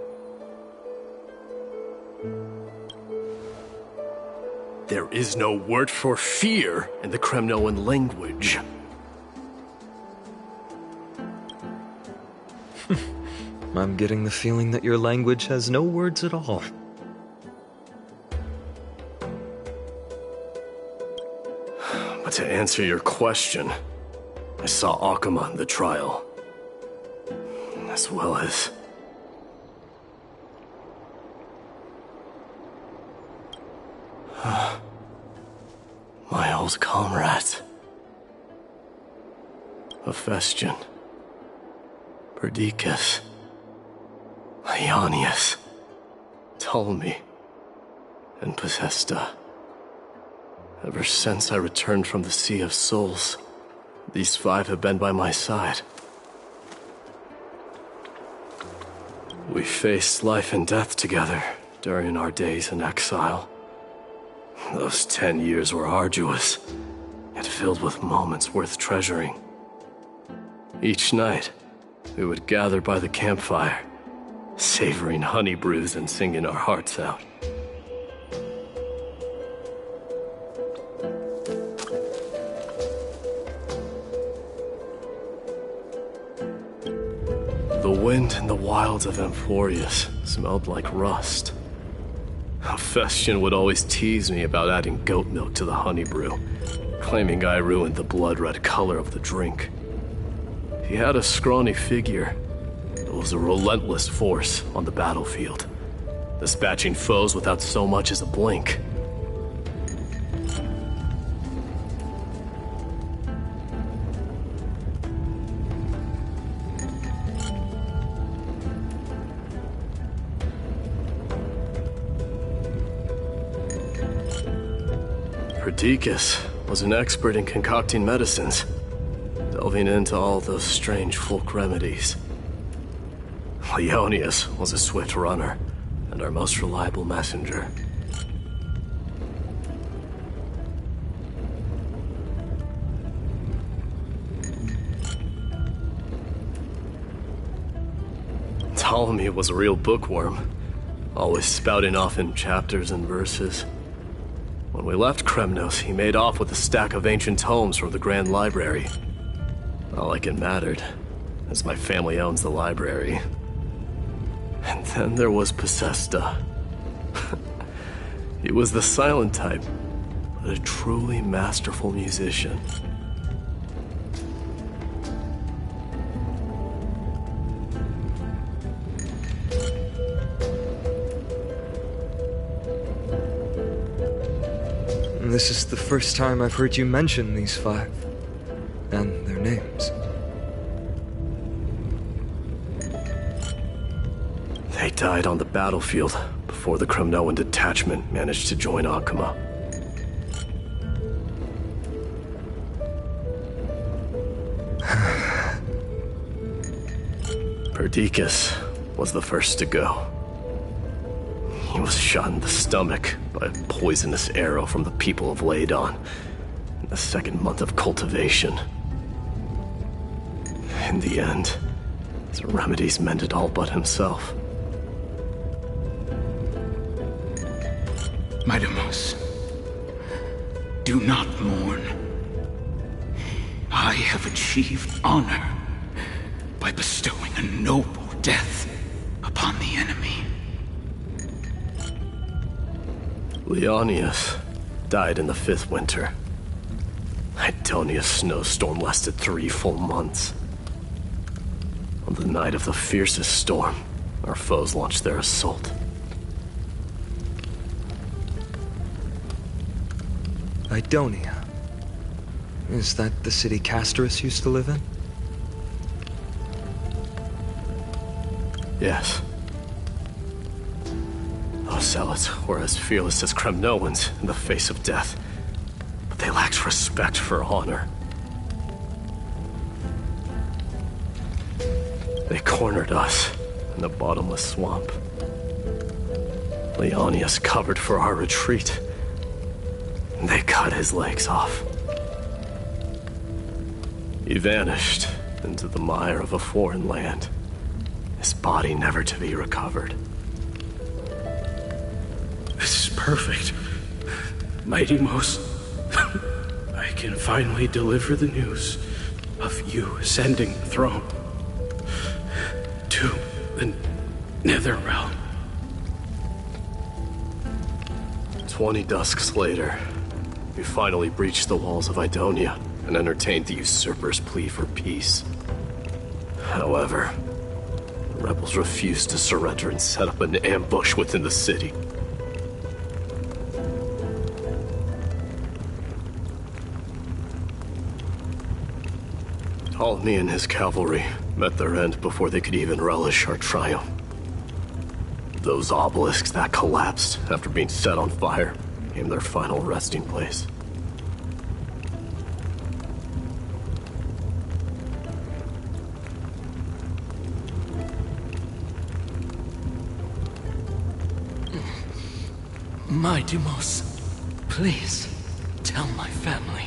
There is no word for fear in the Kremnoan language. I'm getting the feeling that your language has no words at all. But to answer your question, I saw Akuma in the trial. As well as... my old comrades. Hephaestion. Perdiccas. Ionius. Ptolemy. And Possesta. Ever since I returned from the Sea of Souls, these 5 have been by my side. We faced life and death together during our days in exile. Those 10 years were arduous, yet filled with moments worth treasuring. Each night, we would gather by the campfire, savoring honey brews and singing our hearts out. The wind in the wilds of Amphorius smelled like rust. Hephaestion would always tease me about adding goat milk to the honey brew, claiming I ruined the blood-red color of the drink. He had a scrawny figure, but was a relentless force on the battlefield, dispatching foes without so much as a blink. Perdiccas was an expert in concocting medicines, delving into all those strange folk remedies. Ionius was a swift runner and our most reliable messenger. Ptolemy was a real bookworm, always spouting off in chapters and verses. When we left Kremnos, he made off with a stack of ancient tomes from the Grand Library. Not like it mattered, as my family owns the library. And then there was Possesta. He was the silent type, but a truly masterful musician. This is the first time I've heard you mention these 5, and their names. They died on the battlefield before the Kremnoan detachment managed to join Akuma. Perdiccas was the first to go. He was shot in the stomach by a poisonous arrow from the people of Ladon in the 2nd month of cultivation. In the end, his remedies mended all but himself. Mighty Mouse, do not mourn. I have achieved honor by bestowing a noble death upon the enemy. Leonius died in the 5th winter. Idonia's snowstorm lasted 3 full months. On the night of the fiercest storm, our foes launched their assault. Idonia. Is that the city Castorus used to live in? Yes. Those zealots were as fearless as Kremnoans in the face of death, but they lacked respect for honor. They cornered us in the bottomless swamp. Leonius covered for our retreat, and they cut his legs off. He vanished into the mire of a foreign land, his body never to be recovered. This is perfect. Mighty Most, I can finally deliver the news of you ascending the throne to the Nether Realm. 20 dusks later, we finally breached the walls of Idonia and entertained the usurper's plea for peace. However, the rebels refused to surrender and set up an ambush within the city. Ptolemy and his cavalry met their end before they could even relish our triumph. Those obelisks that collapsed after being set on fire became their final resting place. Mighty Most, please tell my family.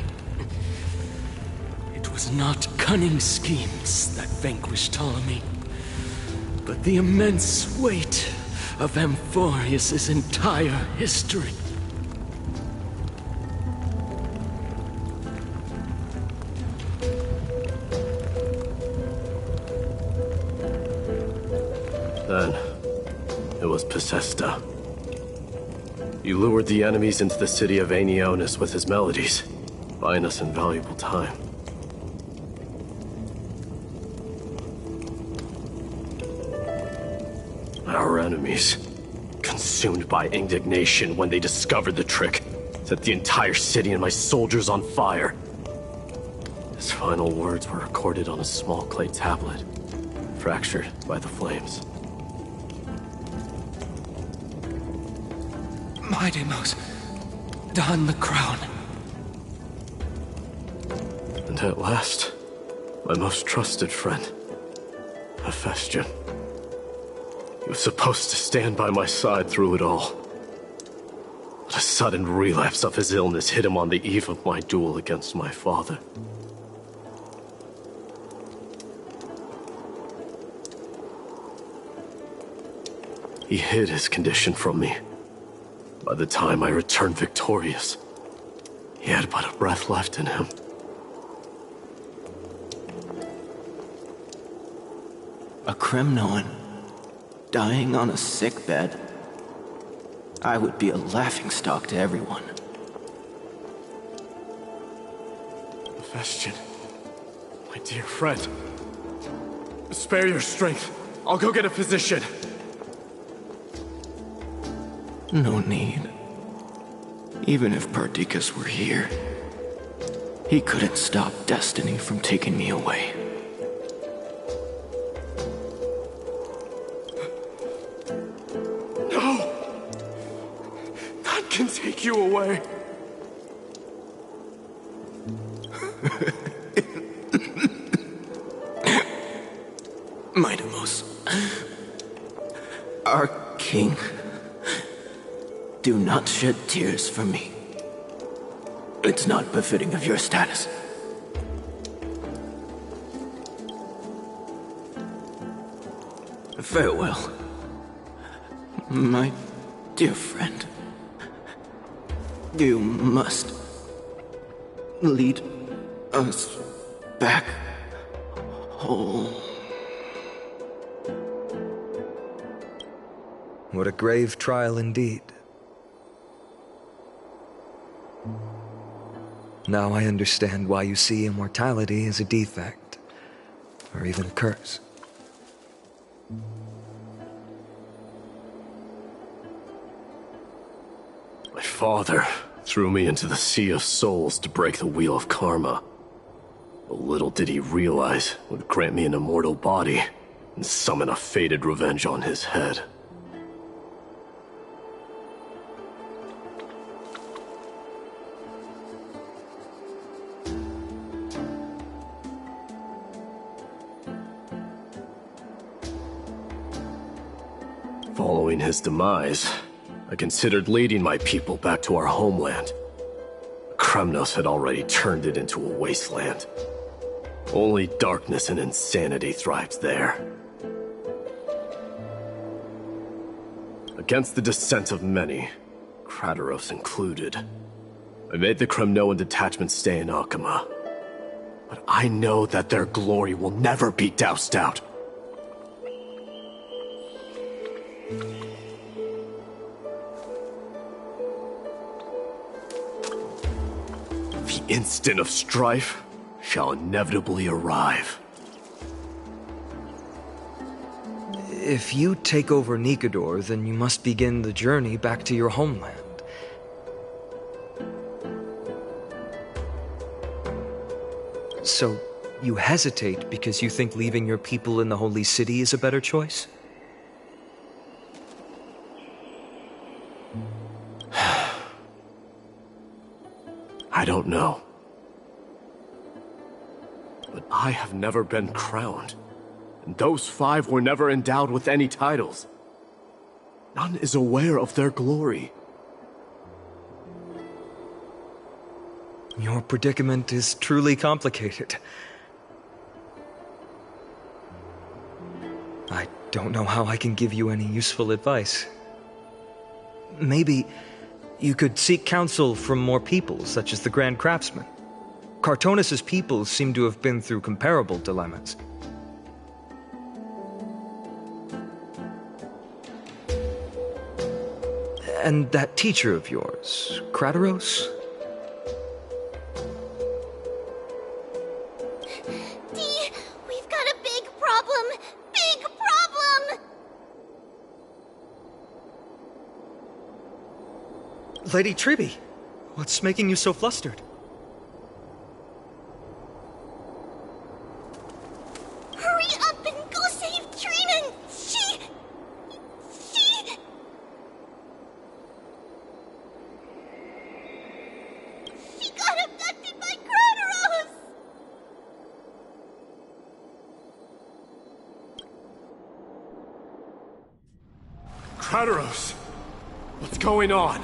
It was not cunning schemes that vanquished Ptolemy, but the immense weight of Amphorius' entire history. Then, it was Pacesta. He lured the enemies into the city of Aenionis with his melodies, buying us invaluable time. Our enemies, consumed by indignation when they discovered the trick, set the entire city and my soldiers on fire. His final words were recorded on a small clay tablet, fractured by the flames. Mighty Most, don the crown. And at last, my most trusted friend, Hephaestion. He was supposed to stand by my side through it all. But a sudden relapse of his illness hit him on the eve of my duel against my father. He hid his condition from me. By the time I returned victorious, he had but a breath left in him. A Kremnoan dying on a sickbed. I would be a laughingstock to everyone. Hephaestion, my dear friend, spare your strength. I'll go get a physician. No need. Even if Perdiccas were here, he couldn't stop destiny from taking me away. No! None can take you away. Mighty Most, our king, do not shed tears for me. It's not befitting of your status. Farewell, my dear friend. You must lead us back home. What a grave trial indeed. Now I understand why you see immortality as a defect, or even a curse. My father threw me into the sea of souls to break the wheel of karma. But little did he realize it would grant me an immortal body and summon a fated revenge on his head. Following his demise, I considered leading my people back to our homeland. Kremnos had already turned it into a wasteland. Only darkness and insanity thrived there. Against the dissent of many, Kratos included, I made the Kremnoan detachment stay in Akama. But I know that their glory will never be doused out. The instant of strife shall inevitably arrive. If you take over Nikodor, then you must begin the journey back to your homeland. So, you hesitate because you think leaving your people in the Holy City is a better choice? I don't know. But I have never been crowned. And those 5 were never endowed with any titles. None is aware of their glory. Your predicament is truly complicated. I don't know how I can give you any useful advice. Maybe you could seek counsel from more people, such as the Grand Craftsman. Cartonis' people seem to have been through comparable dilemmas. And that teacher of yours, Kratos? Dee, we've got a big problem! Big problem! Lady Triby, what's making you so flustered? Hurry up and go save Trinan! She got abducted by Kratos! Kratos! What's going on?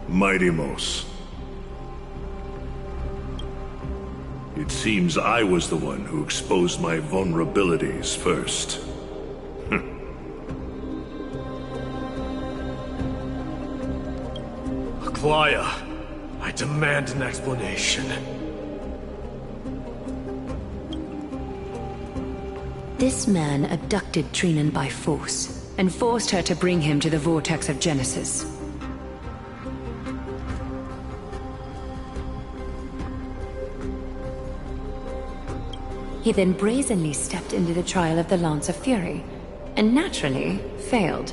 Mightymos. It seems I was the one who exposed my vulnerabilities first. Aglaia, I demand an explanation. This man abducted Trinan by force, and forced her to bring him to the vortex of Genesis. He then brazenly stepped into the trial of the Lance of Fury, and naturally failed.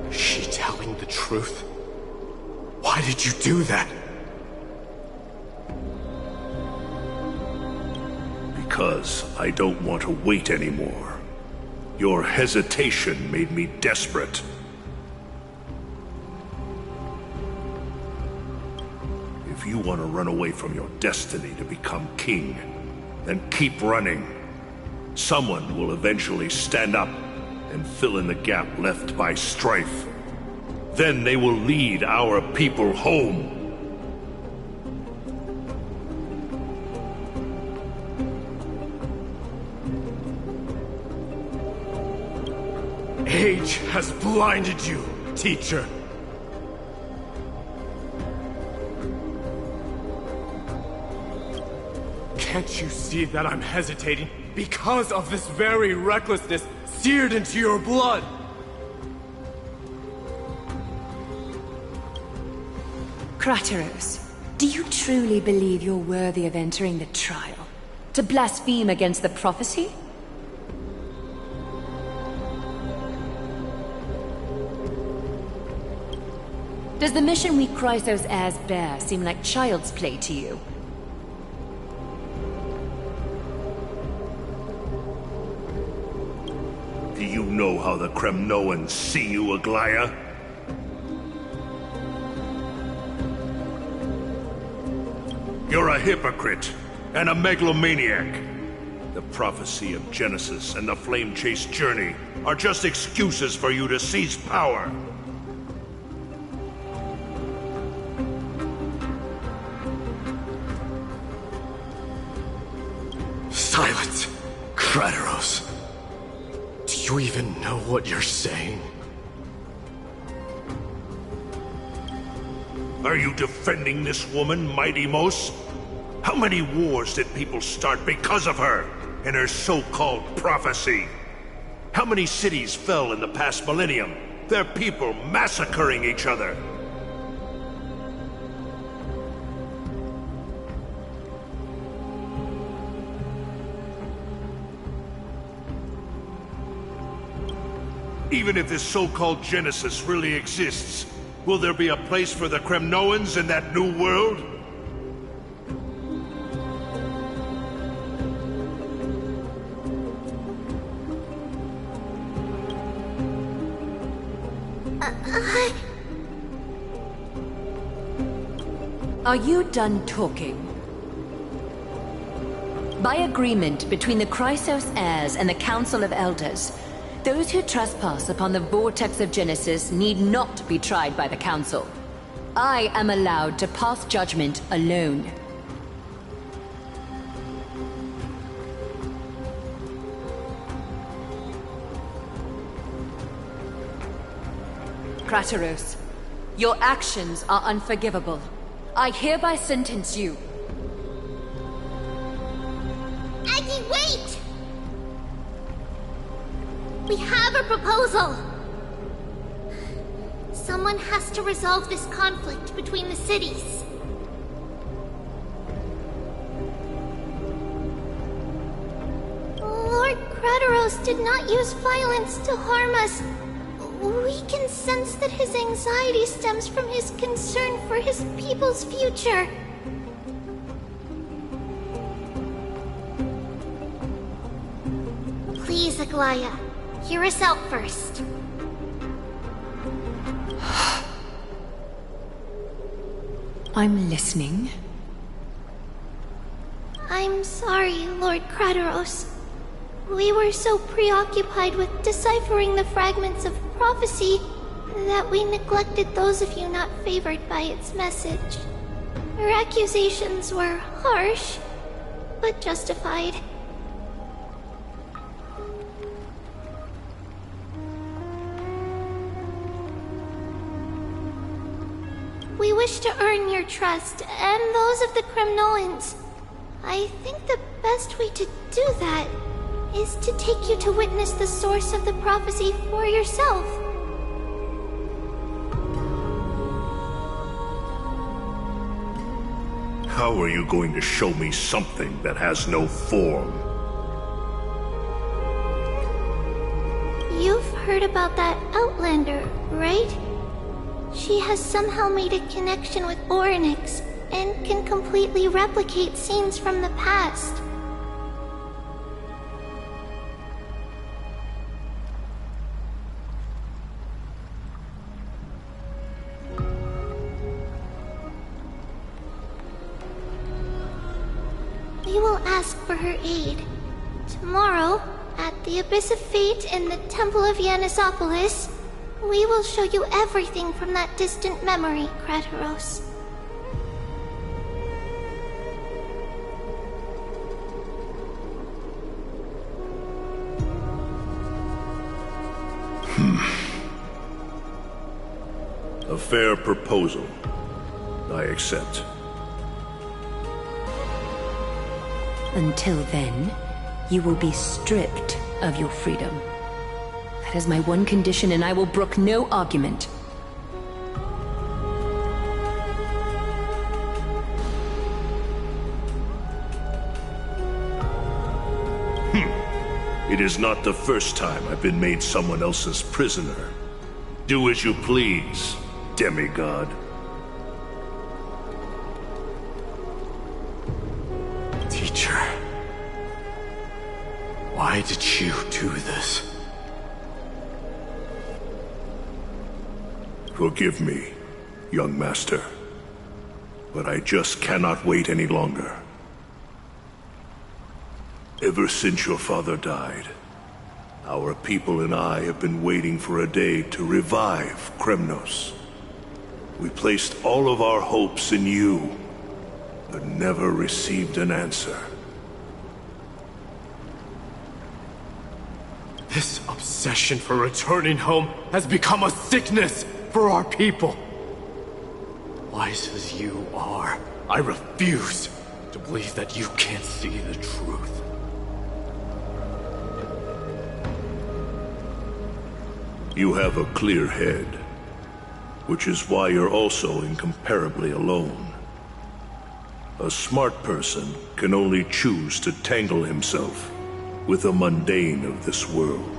Is she telling the truth? Why did you do that? Because I don't want to wait anymore. Your hesitation made me desperate. If you want to run away from your destiny to become king, then keep running. Someone will eventually stand up and fill in the gap left by strife. Then they will lead our people home. Age has blinded you, teacher. Can't you see that I'm hesitating because of this very recklessness seared into your blood? Kratos, do you truly believe you're worthy of entering the trial? To blaspheme against the prophecy? Does the mission we Chrysos heirs bear seem like child's play to you? Do you know how the Kremnoans see you, Aglaya? You're a hypocrite and a megalomaniac. The prophecy of Genesis and the Flame Chase journey are just excuses for you to seize power. Silence, Kratos. Do you even know what you're saying? Are you defending this woman, Mighty Mos? How many wars did people start because of her and her so-called prophecy? How many cities fell in the past millennium? Their people massacring each other. Even if this so-called Genesis really exists, will there be a place for the Kremnoans in that new world? Are you done talking? By agreement between the Chrysos heirs and the Council of Elders, those who trespass upon the vortex of Genesis need not be tried by the Council. I am allowed to pass judgment alone. Kratos, your actions are unforgivable. I hereby sentence you. Aggie, wait! We have a proposal! Someone has to resolve this conflict between the cities. Lord Kratos did not use violence to harm us. We can sense that his anxiety stems from his concern for his people's future. Please, Aglaya, hear us out first. I'm listening. I'm sorry, Lord Kratos. We were so preoccupied with deciphering the fragments of prophecy that we neglected those of you not favored by its message. Our accusations were harsh, but justified. We wish to earn your trust, and those of the Kremnoans. I think the best way to do that is to take you to witness the source of the prophecy for yourself. How are you going to show me something that has no form? You've heard about that Outlander, right? She has somehow made a connection with Orynyx and can completely replicate scenes from the past. We will ask for her aid. Tomorrow, at the Abyss of Fate in the Temple of Yanisopolis, we will show you everything from that distant memory, Kratos. A fair proposal. I accept. Until then, you will be stripped of your freedom. That is my one condition, and I will brook no argument. It is not the first time I've been made someone else's prisoner. Do as you please. demigod. Teacher, why did you do this? Forgive me, young master, but I just cannot wait any longer. Ever since your father died, our people and I have been waiting for a day to revive Kremnos. We placed all of our hopes in you, but never received an answer. This obsession for returning home has become a sickness for our people. Wise as you are, I refuse to believe that you can't see the truth. You have a clear head, which is why you're also incomparably alone. A smart person can only choose to tangle himself with the mundane of this world.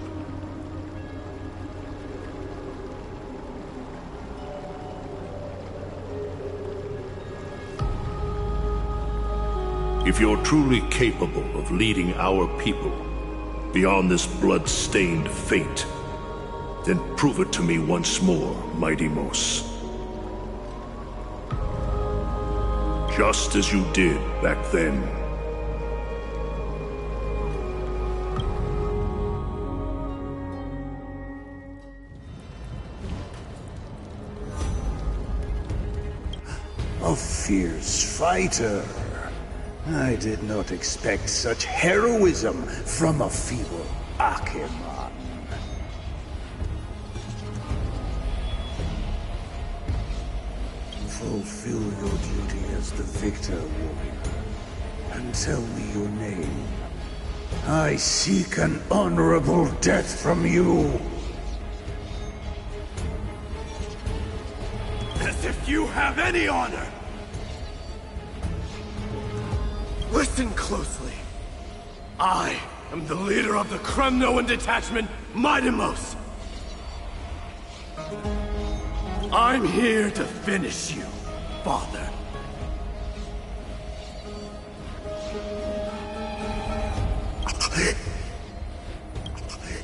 If you're truly capable of leading our people beyond this blood-stained fate, then prove it to me once more, Mighty Mos. Just as you did back then. A fierce fighter. I did not expect such heroism from a feeble Acheman. Fulfill your duty as the victor, warrior, and tell me your name. I seek an honorable death from you. As if you have any honor! Listen closely. I am the leader of the Kremnoan detachment, Mighty Mos. I'm here to finish you, Father.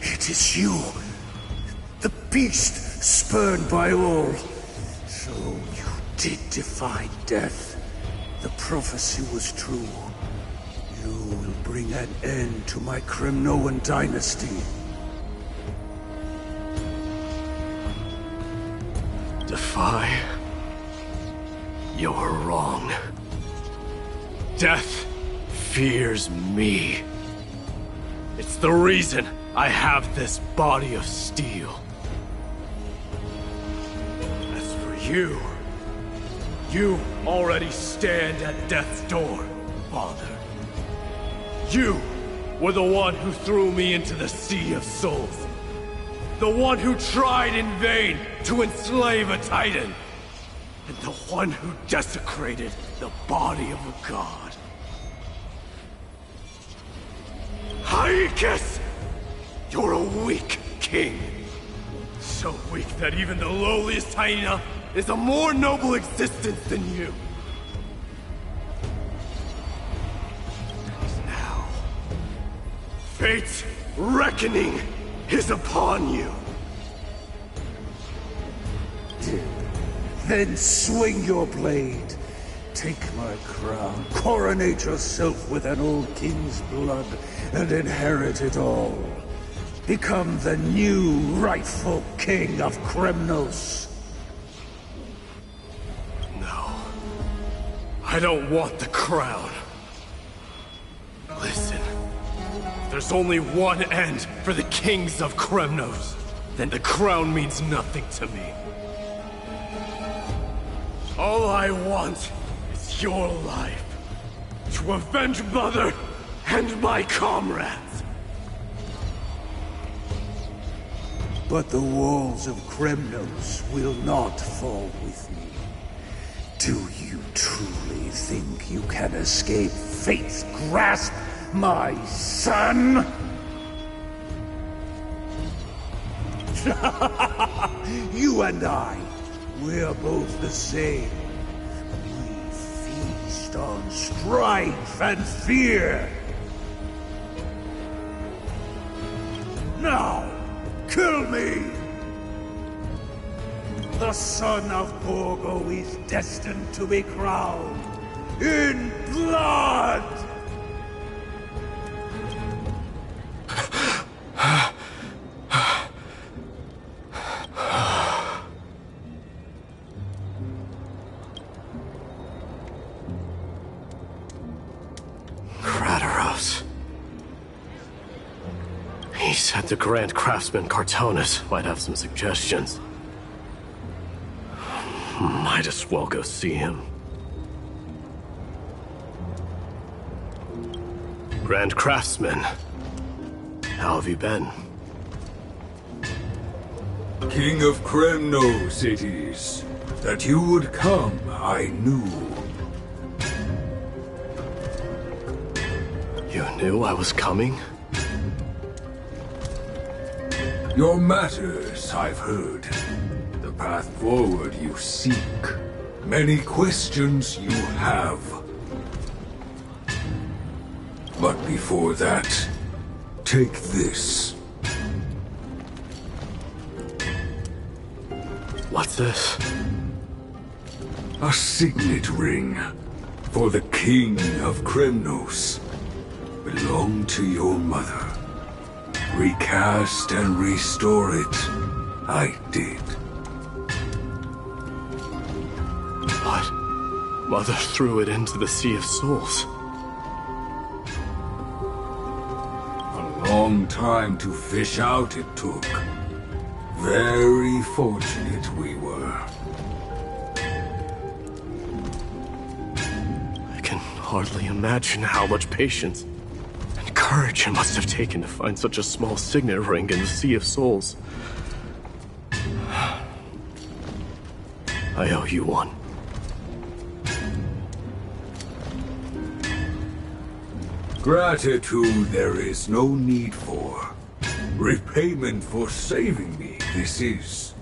It is you, the beast spurned by all. So you did defy death. The prophecy was true. You will bring an end to my Kremnoan dynasty. Defy? You're wrong. Death fears me. It's the reason I have this body of steel. As for you, you already stand at death's door, Father. You were the one who threw me into the Sea of Souls. The one who tried in vain to enslave a Titan. And the one who desecrated the body of a god. Hykes! You're a weak king. So weak that even the lowliest hyena is a more noble existence than you. And now, fate's reckoning is upon you. Then swing your blade. Take my crown. Coronate yourself with an old king's blood and inherit it all. Become the new rightful king of Kremnos. No. I don't want the crown. Listen. There's only one end for the kings of Kremnos. Then the crown means nothing to me. All I want is your life. To avenge Mother and my comrades. But the walls of Kremnos will not fall with me. Do you truly think you can escape fate's grasp, my son? You and I we're both the same. We feast on strife and fear. Now, kill me! The son of Borgo is destined to be crowned in blood! He said the Grand Craftsman Cartonus might have some suggestions. Might as well go see him. Grand Craftsman, how have you been? King of Kremnos it is. That you would come, I knew. You knew I was coming? Your matters, I've heard. The path forward you seek. Many questions you have. But before that, take this. What's this? A signet ring for the King of Kremnos. Belonged to your mother. Recast and restore it. I did. But Mother threw it into the Sea of Souls. A long time to fish out it took. Very fortunate we were. I can hardly imagine how much patience and courage it must have taken to find such a small signet ring in the Sea of Souls. I owe you one. Gratitude there is no need for. Repayment for saving me, this is.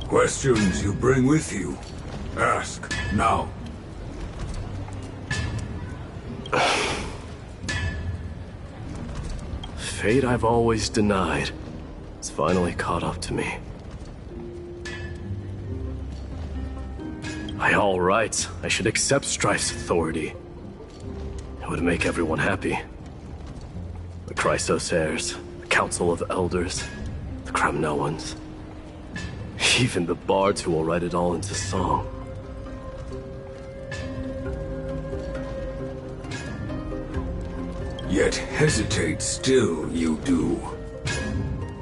Questions you bring with you? Ask, now. Fate I've always denied. It's finally caught up to me. By all rights, I should accept Strife's authority. It would make everyone happy. The Chrysos heirs, the Council of Elders, the Kremnoans. Even the bards who will write it all into song. Yet hesitate still you do.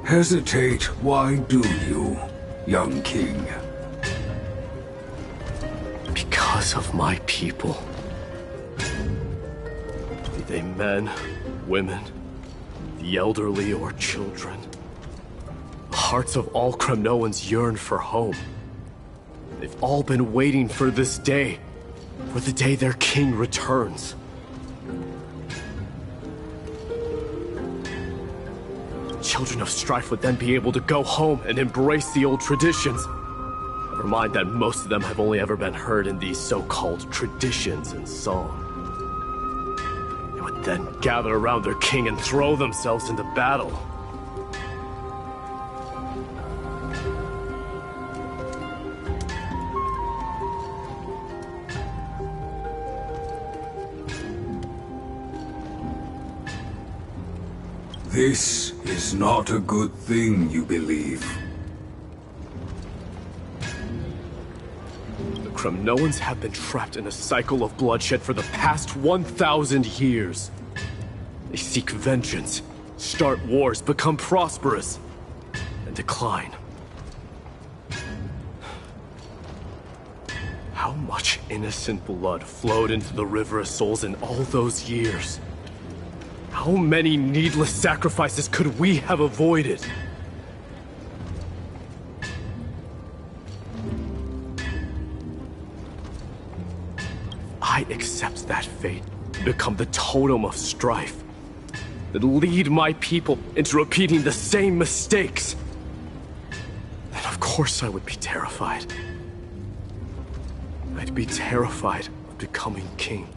Hesitate, why do you, young king? Because of my people. Be they men, women, the elderly or children. The hearts of all Kremnoans yearn for home. They've all been waiting for this day, for the day their king returns. Children of Strife would then be able to go home and embrace the old traditions. Never mind that most of them have only ever been heard in these so-called traditions and song. They would then gather around their king and throw themselves into battle. This is not a good thing, you believe. The Kremnoans have been trapped in a cycle of bloodshed for the past 1,000 years. They seek vengeance, start wars, become prosperous, and decline. How much innocent blood flowed into the River of Souls in all those years? How many needless sacrifices could we have avoided? I accept that fate to become the totem of strife that lead my people into repeating the same mistakes. course I would be terrified. I'd be terrified of becoming king.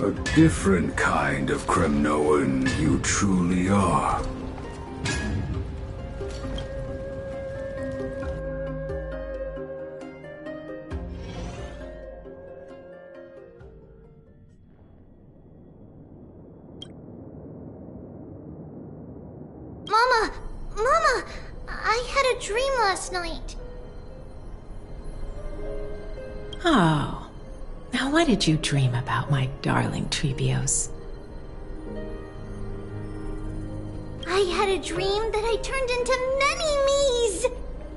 A different kind of Kremnoan you truly are. Mama, I had a dream last night. Oh. Now what did you dream about, my darling Trebios? I had a dream that I turned into many me's.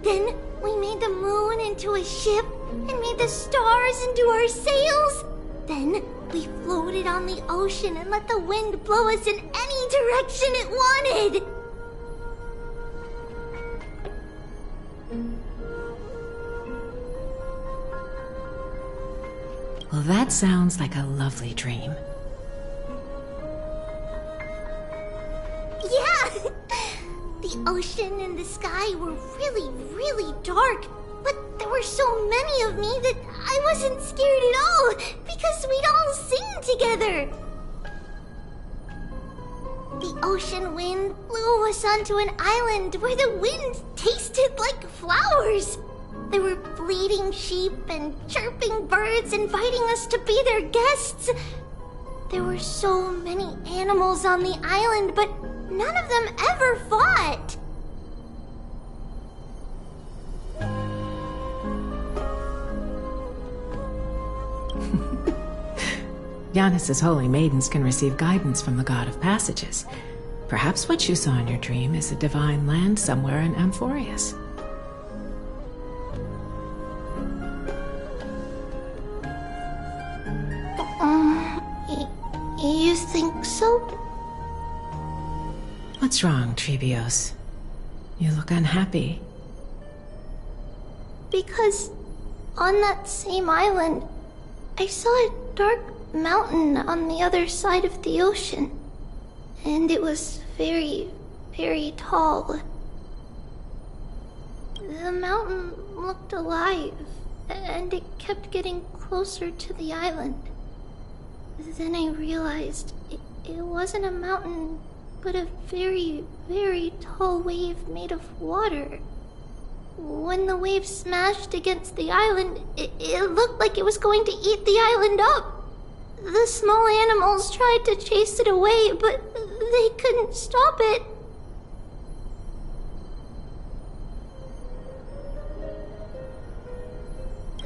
Then we made the moon into a ship and made the stars into our sails. Then we floated on the ocean and let the wind blow us in any direction it wanted. Well, that sounds like a lovely dream. Yeah! The ocean and the sky were really, really dark, but there were so many of me that I wasn't scared at all because we'd all sing together. The ocean wind blew us onto an island where the wind tasted like flowers. There were bleating sheep and chirping birds inviting us to be their guests. There were so many animals on the island, but none of them ever fought. Yanis's holy maidens can receive guidance from the God of Passages. Perhaps what you saw in your dream is a divine land somewhere in Amphorius. You think so? What's wrong, Trebios? You look unhappy. Because on that same island, I saw a dark mountain on the other side of the ocean. And it was very, very tall. The mountain looked alive, and it kept getting closer to the island. Then I realized it wasn't a mountain, but a very, very tall wave made of water. When the wave smashed against the island, it looked like it was going to eat the island up. The small animals tried to chase it away, but they couldn't stop it.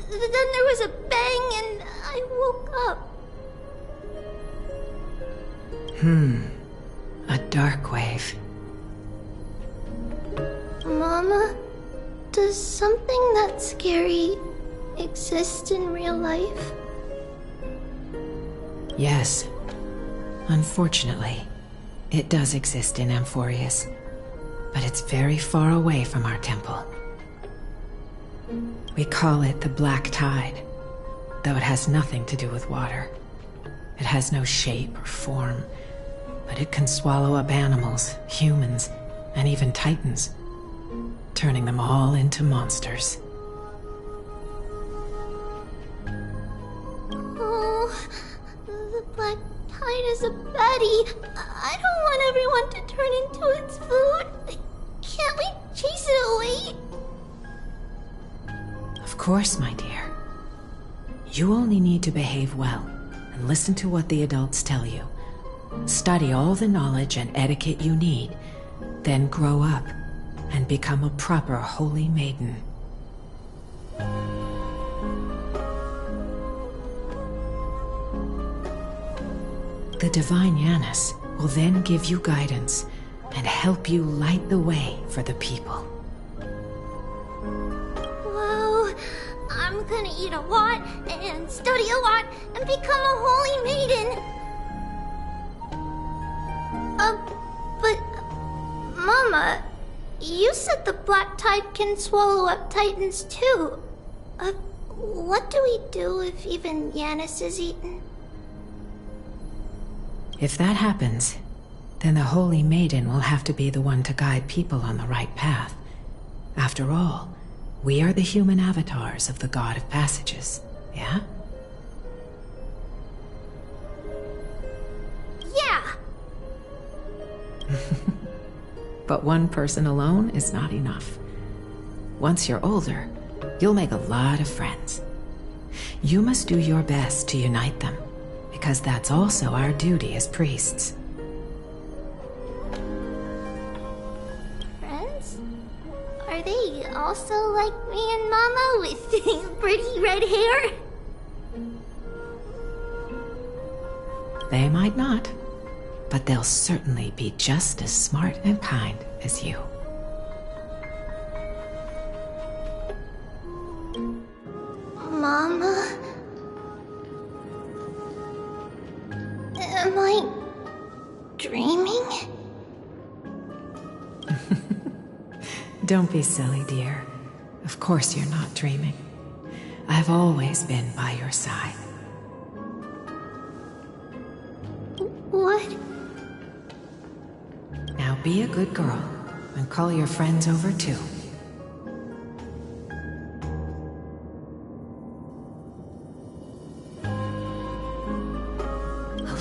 Then there was a bang and I woke up. A dark wave. Mama, does something that scary exist in real life? Yes. Unfortunately, it does exist in Amphorius, but it's very far away from our temple. We call it the Black Tide, though it has nothing to do with water. It has no shape or form, but it can swallow up animals, humans, and even titans, turning them all into monsters. Oh, the Black Tide is a baddie. I don't want everyone to turn into its food. Can't we chase it away? Of course, my dear. You only need to behave well and listen to what the adults tell you. Study all the knowledge and etiquette you need, then grow up and become a proper holy maiden. The divine Yanis will then give you guidance and help you light the way for the people. Wow, I'm gonna eat a lot and study a lot and become a holy maiden. But Mama, you said the Black Tide can swallow up titans too. What do we do if even Yanis is eaten? If that happens, then the Holy Maiden will have to be the one to guide people on the right path. After all, we are the human avatars of the God of Passages, yeah? Yeah! But one person alone is not enough. Once you're older, you'll make a lot of friends. You must do your best to unite them, because that's also our duty as priests. Friends? Are they also like me and Mama with pretty red hair? They might not, but they'll certainly be just as smart and kind as you. Mama? Am I dreaming? Don't be silly, dear. Of course you're not dreaming. I've always been by your side. What? Now be a good girl and call your friends over too.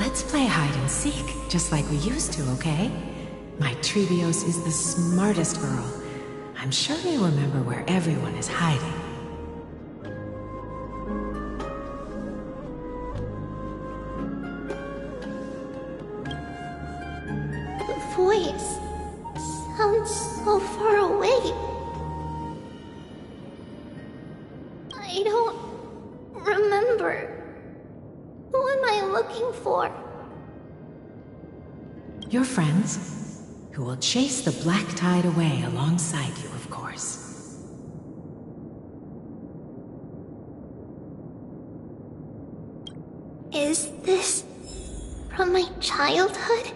Let's play hide and seek, just like we used to, okay? My Trebios is the smartest girl. I'm sure they remember where everyone is hiding. The voice sounds so far away. I don't remember. Who am I looking for? Your friends, who will chase the black tide away alongside you, of course. Is this from my childhood?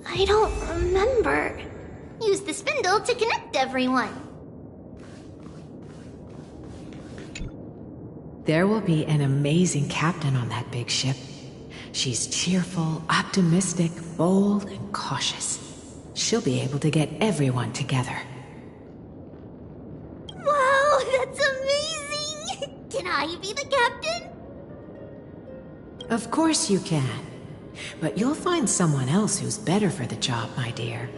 I don't remember. Use the spindle to connect everyone. There will be an amazing captain on that big ship. She's cheerful, optimistic, bold, and cautious. She'll be able to get everyone together. Wow, that's amazing! Can I be the captain? Of course you can. But you'll find someone else who's better for the job, my dear.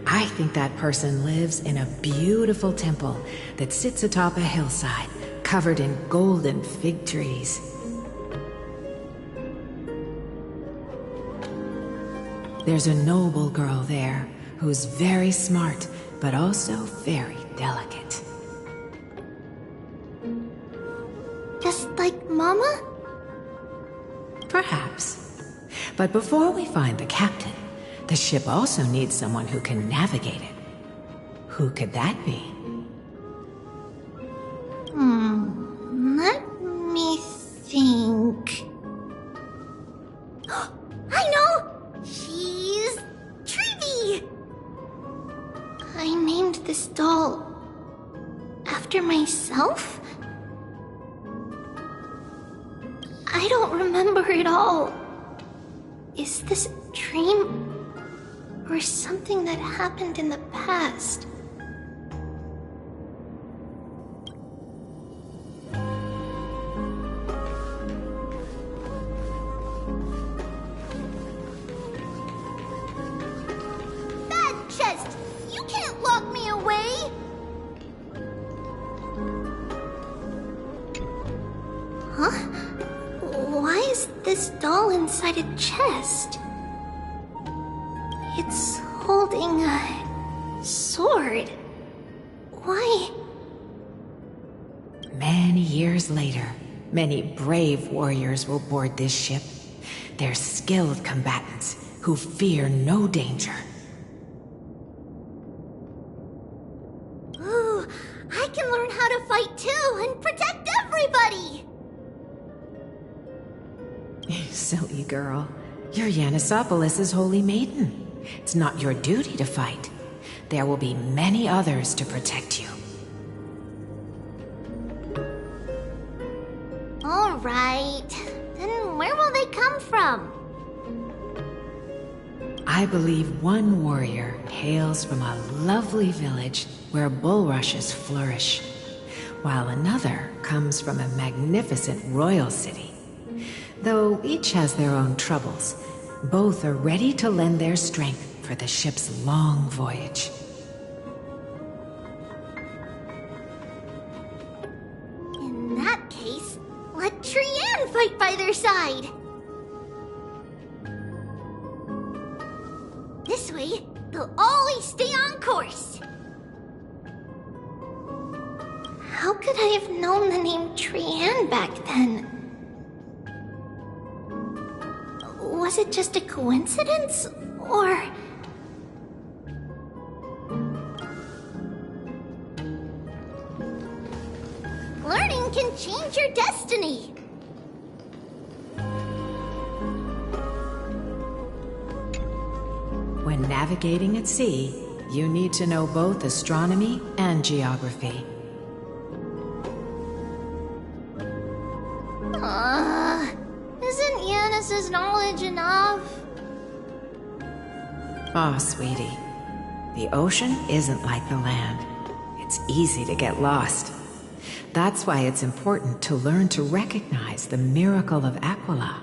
I think that person lives in a beautiful temple that sits atop a hillside, covered in golden fig trees. There's a noble girl there who's very smart, but also very delicate. Just like Mama? Perhaps. But before we find the captain, the ship also needs someone who can navigate it. Who could that be? Let me think. I know! She's Trevi! I named this doll after myself? I don't remember it all. Is this a dream? Or something that happened in the past? Bad chest! You can't lock me away! Huh? Why is this doll inside a chest? It's holding a sword. Why? Many years later, many brave warriors will board this ship. They're skilled combatants who fear no danger. Ooh, I can learn how to fight too and protect everybody! Silly girl. You're Yanisopoulos' holy maiden. It's not your duty to fight. There will be many others to protect you. Alright. from? I believe one warrior hails from a lovely village where bulrushes flourish, while another comes from a magnificent royal city. Though each has their own troubles, both are ready to lend their strength for the ship's long voyage. In that case, let Trian fight by their side. This way, they'll always stay on course. How could I have known the name Trian back then? Was it just a coincidence, or... Learning can change your destiny. When navigating at sea, you need to know both astronomy and geography. Isn't Yanis's knowledge enough? Oh, sweetie. The ocean isn't like the land. It's easy to get lost. That's why it's important to learn to recognize the miracle of Aquila.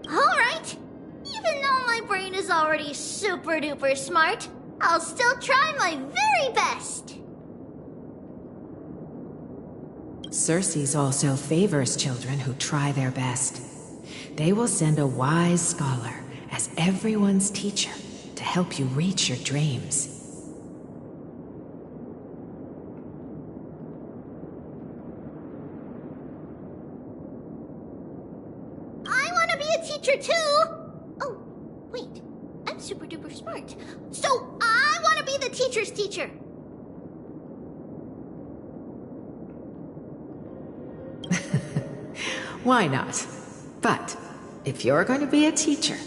Alright! Even though my brain is already super duper smart, I'll still try my very best! Circe also favors children who try their best. They will send a wise scholar as everyone's teacher to help you reach your dreams. I want to be a teacher too! Oh, wait. I'm super duper smart. So I want to be the teacher's teacher! Why not? But if you're going to be a teacher,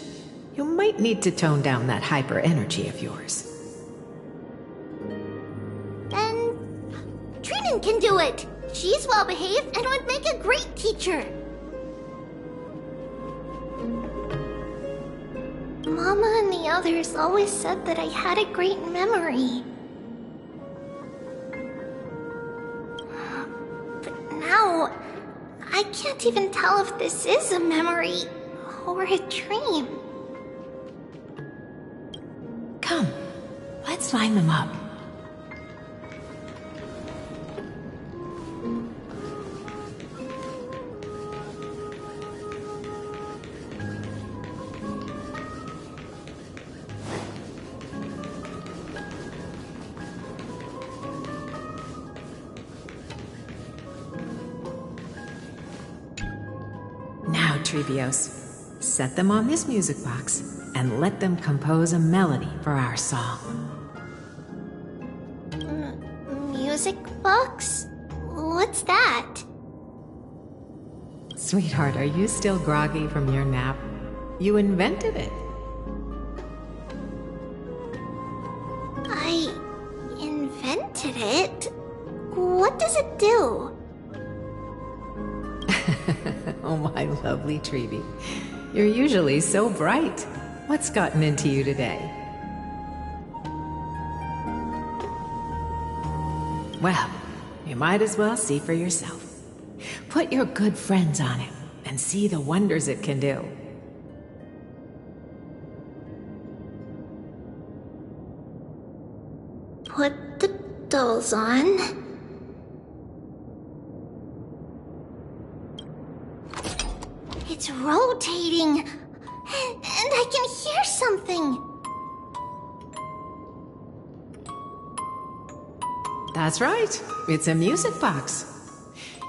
you might need to tone down that hyper energy of yours. Then Trinan can do it. She's well behaved and would make a great teacher. Mama and the others always said that I had a great memory. But now, I can't even tell if this is a memory or a dream. Come, let's line them up. Trevios. Set them on this music box and let them compose a melody for our song. Music box? What's that? Sweetheart, are you still groggy from your nap? You invented it. I invented it? What does it do? Oh, my lovely Trevi. You're usually so bright. What's gotten into you today? Well, you might as well see for yourself. Put your good friends on it and see the wonders it can do. Put the dolls on. It's rotating, and I can hear something. That's right. It's a music box.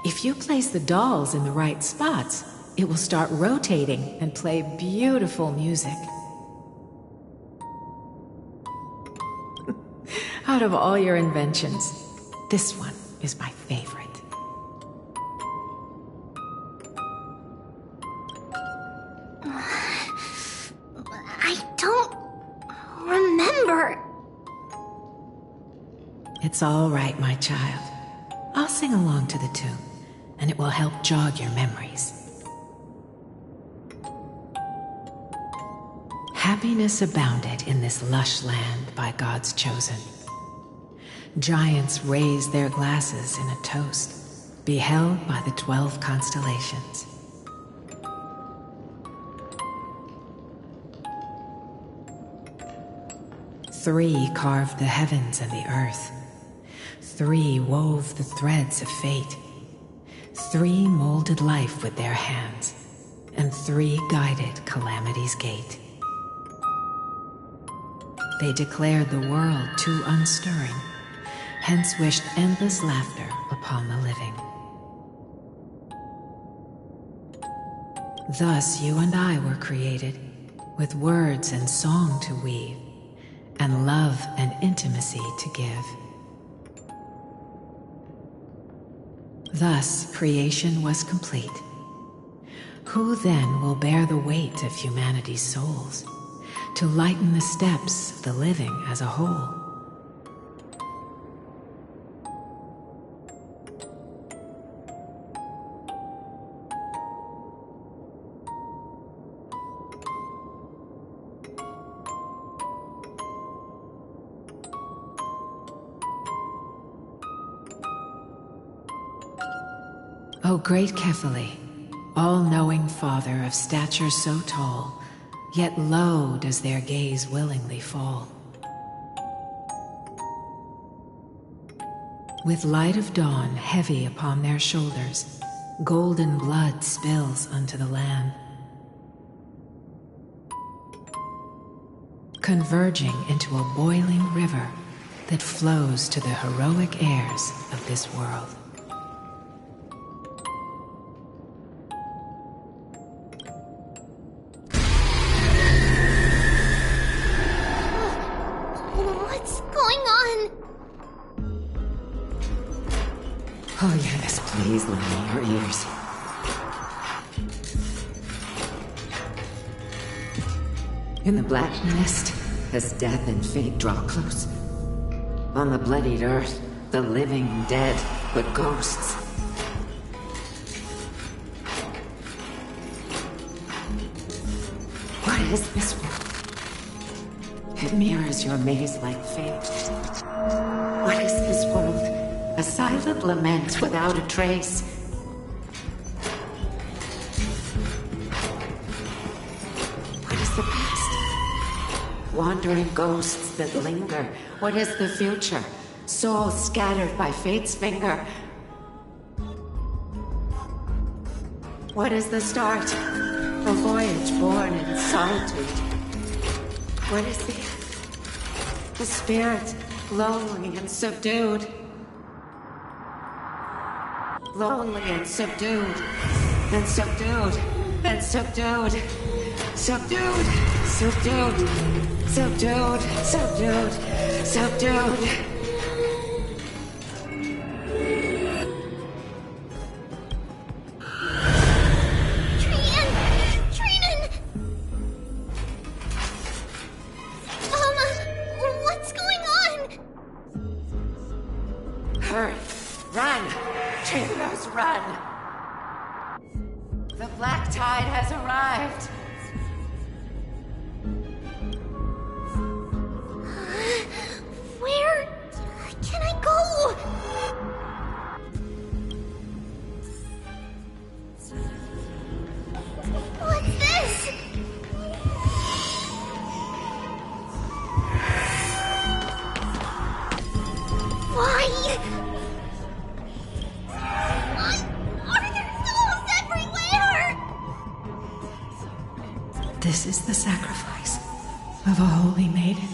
If you place the dolls in the right spots, it will start rotating and play beautiful music. Out of all your inventions, this one is my favorite. I don't remember. It's all right, my child. I'll sing along to the tune, and it will help jog your memories. Happiness abounded in this lush land by God's chosen. Giants raised their glasses in a toast, beheld by the 12 constellations. Three carved the heavens and the earth. Three wove the threads of fate. Three molded life with their hands, and three guided calamity's gate. They declared the world too unstirring, hence wished endless laughter upon the living. Thus you and I were created, with words and song to weave, and love and intimacy to give. Thus creation was complete. Who then will bear the weight of humanity's souls, to lighten the steps of the living as a whole? O great Kefali, all-knowing Father of stature so tall, yet low does their gaze willingly fall. With light of dawn heavy upon their shoulders, golden blood spills unto the land. Converging into a boiling river that flows to the heroic heirs of this world. Oh, yes, please lend me your ears. In the black mist, as death and fate draw close, on the bloodied earth, the living dead, but ghosts. What is this world? It mirrors your maze-like fate. What is this world? A silent lament without a trace. What is the past? Wandering ghosts that linger. What is the future? Souls scattered by fate's finger. What is the start? A voyage born in solitude. What is the end? The spirit, lonely and subdued. Lonely and subdued, and subdued, and subdued, subdued, subdued, subdued, subdued, subdued. Trian! Mama, what's going on? Hurry, run! Heroes, run! The black tide has arrived! Where can I go? What's this? Why? This is the sacrifice of a holy maiden.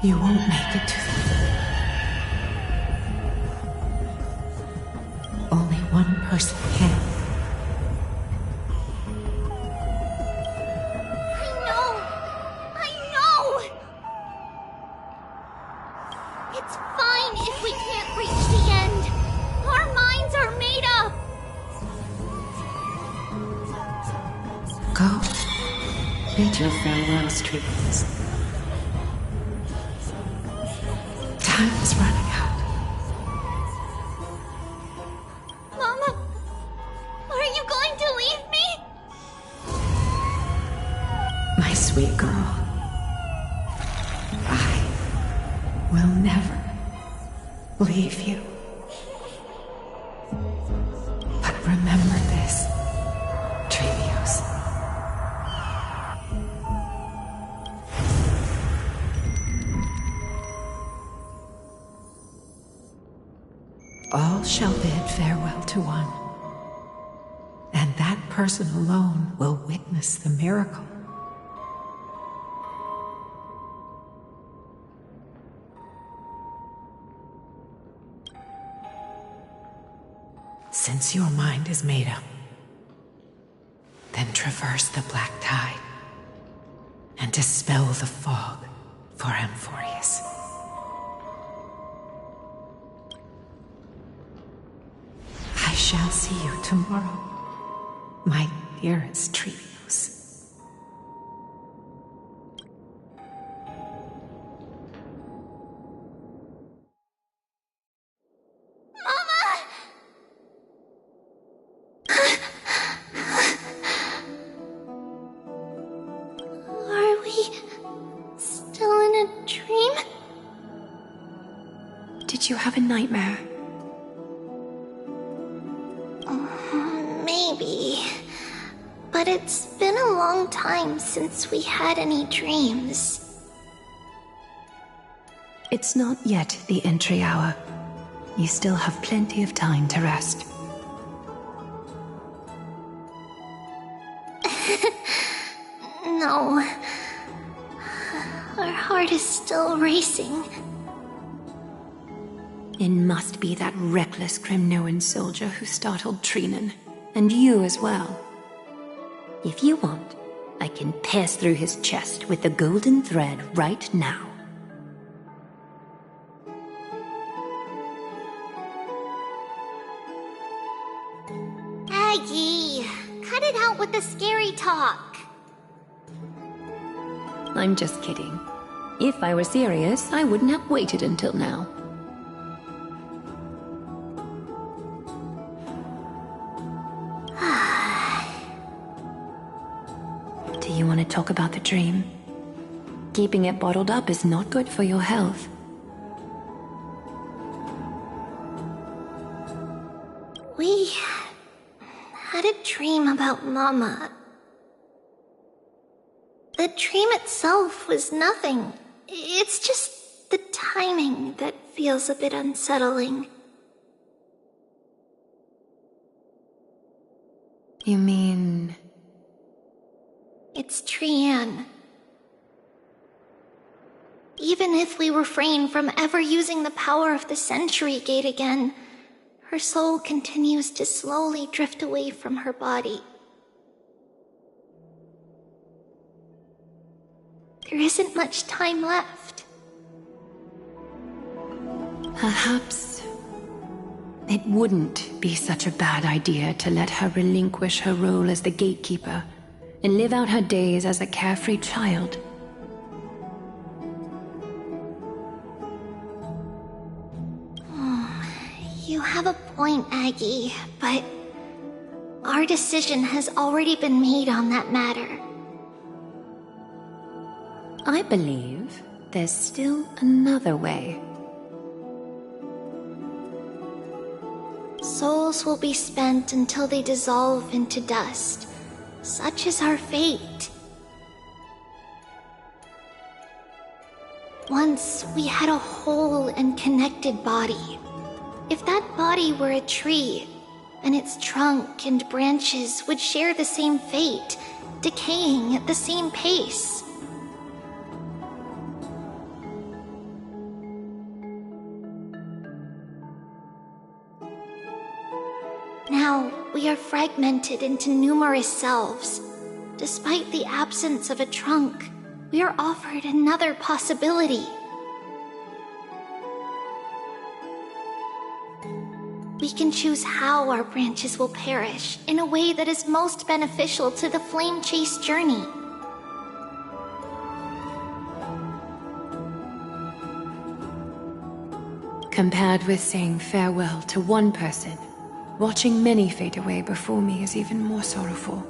You won't make it to them. Only one person can. I know! It's fine if we can't reach the end. Our minds are made up. Go. Bid your farewells, trees. Time is running out. Mama, are you going to leave me? sweet girl. I will never leave you. But remember this, Trevios. All shall bid farewell to one, and that person alone will witness the miracle. Since your mind is made up, then traverse the black tide and dispel the fog for Amphorius. I shall see you tomorrow, my dearest Trevios. Are we still in a dream? Did you have a nightmare? Maybe. But it's been a long time since we had any dreams. It's not yet the entry hour. You still have plenty of time to rest. No. Our heart is still racing. It must be that reckless Kremnoan soldier who startled Thron, and you as well. If you want, I can pierce through his chest with the golden thread right now. Aggie, cut it out with the scary talk. I'm just kidding. If I were serious, I wouldn't have waited until now. Do you want to talk about the dream? Keeping it bottled up is not good for your health. We had a dream about Mama. The dream itself was nothing. It's just the timing that feels a bit unsettling. You mean... It's Trianne. Even if we refrain from ever using the power of the Century Gate again, her soul continues to slowly drift away from her body. There isn't much time left. Perhaps it wouldn't be such a bad idea to let her relinquish her role as the gatekeeper and live out her days as a carefree child. You have a point, Aggie, but our decision has already been made on that matter. I believe there's still another way. Souls will be spent until they dissolve into dust. Such is our fate. Once we had a whole and connected body. If that body were a tree, then its trunk and branches would share the same fate, decaying at the same pace. Now, we are fragmented into numerous selves. Despite the absence of a trunk, we are offered another possibility. We can choose how our branches will perish in a way that is most beneficial to the Flame Chase journey. Compared with saying farewell to one person, watching many fade away before me is even more sorrowful.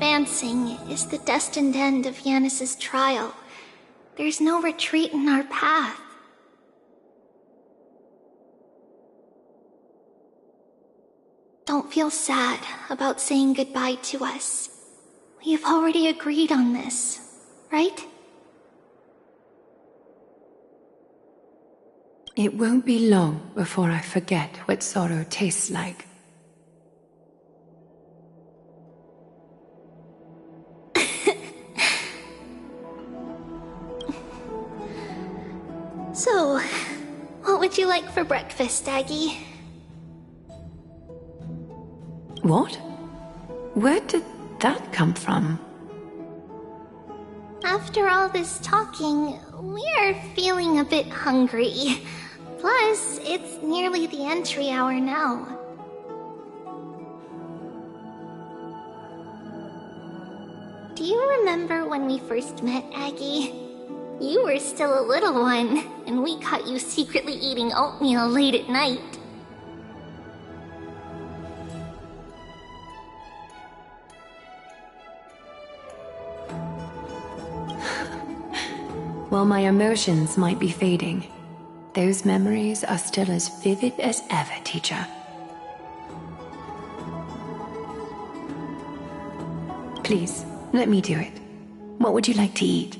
advancing is the destined end of Yanis's trial. There's no retreat in our path. Don't feel sad about saying goodbye to us. We have already agreed on this, right? It won't be long before I forget what sorrow tastes like. So, what would you like for breakfast, Aggie? What? Where did that come from? After all this talking, we're feeling a bit hungry. Plus, it's nearly the entry hour now. Do you remember when we first met, Aggie? You were still a little one, and we caught you secretly eating oatmeal late at night. While my emotions might be fading, those memories are still as vivid as ever, teacher. Please, let me do it. What would you like to eat?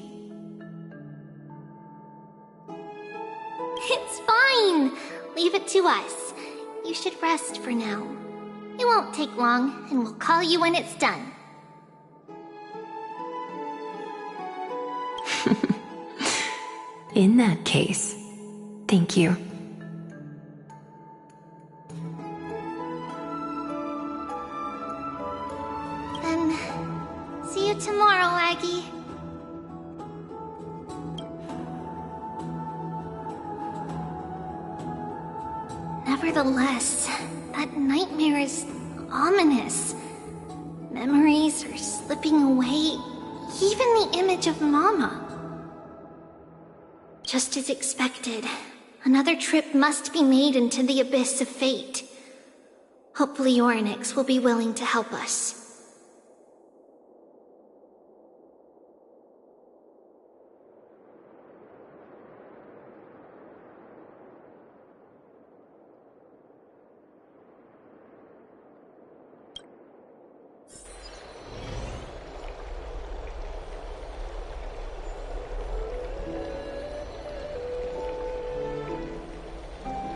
It's fine! Leave it to us. You should rest for now. It won't take long, and we'll call you when it's done. In that case, thank you. Then, see you tomorrow, Aggie. Nevertheless, that nightmare is ominous. Memories are slipping away, even the image of Mama. Just as expected, another trip must be made into the abyss of fate. Hopefully Orynyx will be willing to help us.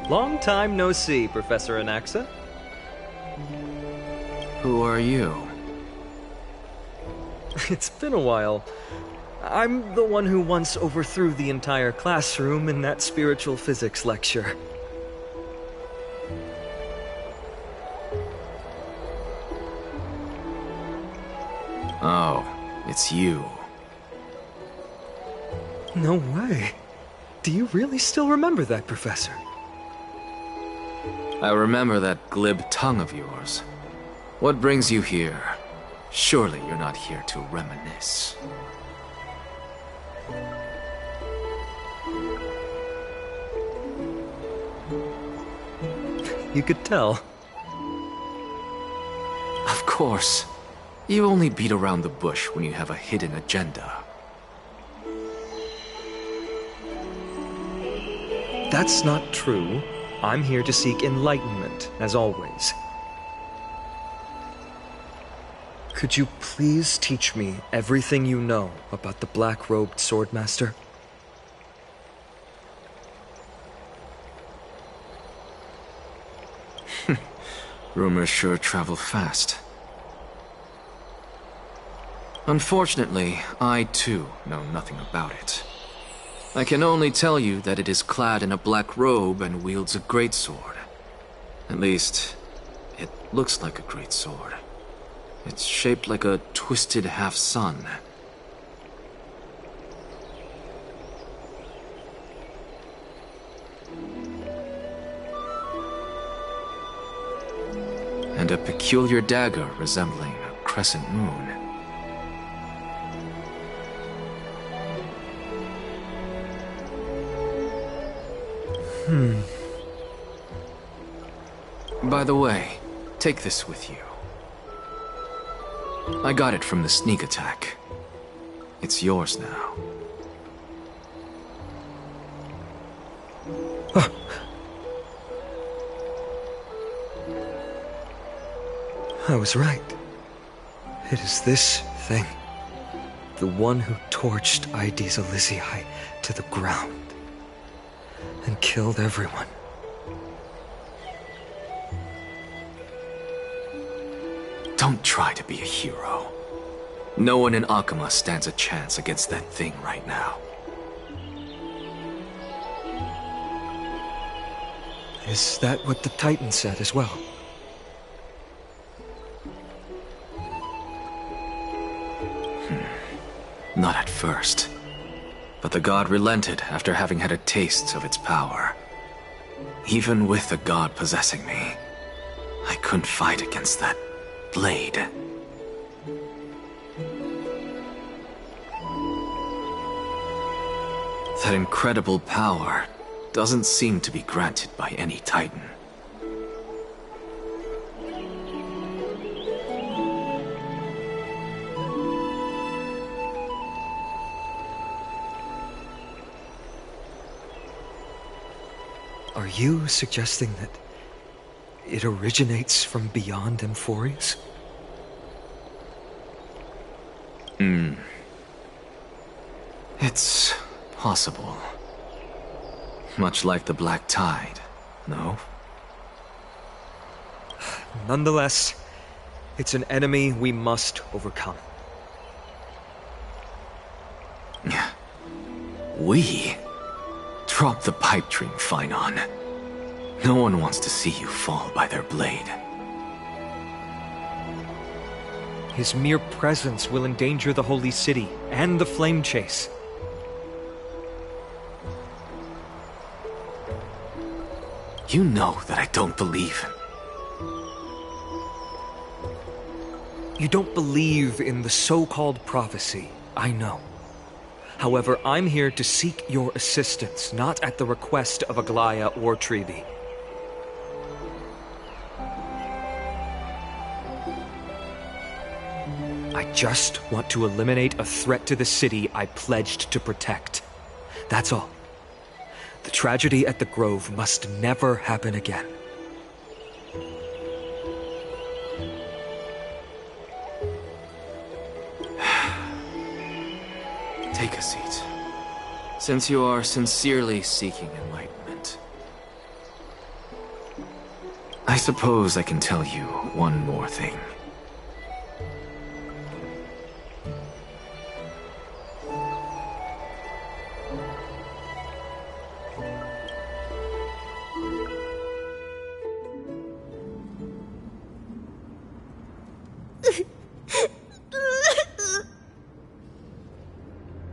Long time no see, Professor Anaxa. Who are you? It's been a while. I'm the one who once overthrew the entire classroom in that spiritual physics lecture. Oh, it's you. No way. Do you really still remember that, Professor? I remember that glib tongue of yours. What brings you here? Surely you're not here to reminisce. You could tell. Of course. You only beat around the bush when you have a hidden agenda. That's not true. I'm here to seek enlightenment, as always. Could you please teach me everything you know about the black-robed swordmaster? Rumors sure travel fast. Unfortunately, I too know nothing about it. I can only tell you that it is clad in a black robe and wields a greatsword. At least, it looks like a greatsword. It's shaped like a twisted half-sun. And a peculiar dagger resembling a crescent moon. By the way, take this with you. I got it from the sneak attack. It's yours now. I was right. It is this thing. The one who torched Aedes Elysiae to the ground and killed everyone. Don't try to be a hero. No one in Akama stands a chance against that thing right now. Is that what the Titan said as well? Not at first. But the god relented after having had a taste of its power. Even with the god possessing me, I couldn't fight against that blade. That incredible power doesn't seem to be granted by any Titan. Are you suggesting that it originates from beyond Amphorius? It's possible. Much like the Black Tide, no? Nonetheless, it's an enemy we must overcome. We? Drop the pipe dream, Phynon. No one wants to see you fall by their blade. His mere presence will endanger the Holy City and the Flame Chase. You know that I don't believe. You don't believe in the so-called prophecy, I know. However, I'm here to seek your assistance, not at the request of Aglaya or Treeby. I just want to eliminate a threat to the city I pledged to protect. That's all. The tragedy at the Grove must never happen again. Take a seat. Since you are sincerely seeking enlightenment, I suppose I can tell you one more thing.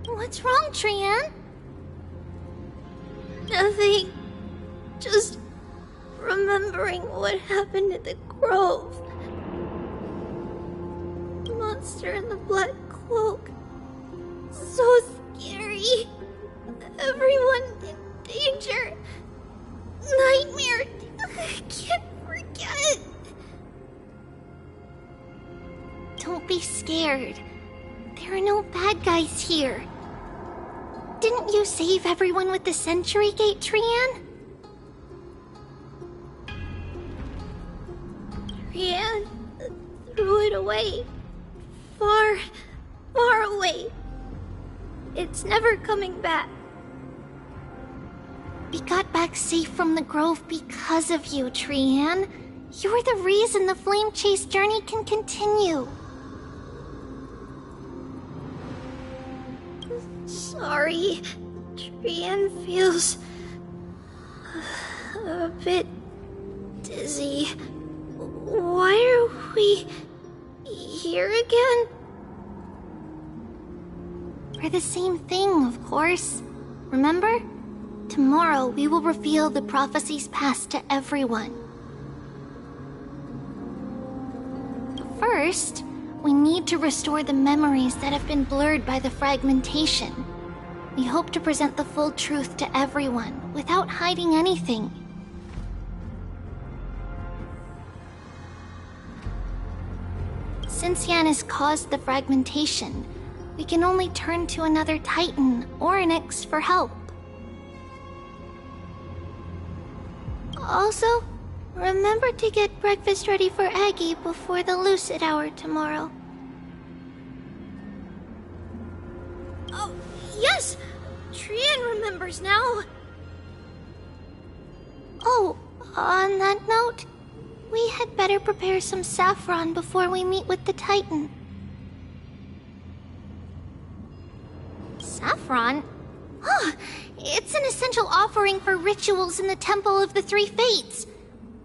What's wrong, Trian? Nothing. Just remembering what happened at the Grove. The monster in the black cloak. So scary. Everyone in danger. Nightmare. I can't forget. Don't be scared. There are no bad guys here. Didn't you save everyone with the Century Gate, Trian? Trian threw it away. Far, far away. It's never coming back. We got back safe from the Grove because of you, Trian. You're the reason the Flame Chase journey can continue. Sorry, Trian feels a bit dizzy. Why are we here again? For the same thing, of course. Remember? Tomorrow we will reveal the prophecies past to everyone. First, we need to restore the memories that have been blurred by the fragmentation. We hope to present the full truth to everyone, without hiding anything. Since Yanis caused the fragmentation, we can only turn to another Titan, Orynyx, for help. Also, remember to get breakfast ready for Aggie before the lucid hour tomorrow. Oh, yes! Trian remembers now! Oh, on that note, we had better prepare some saffron before we meet with the Titan. Saffron? Oh, it's an essential offering for rituals in the Temple of the Three Fates.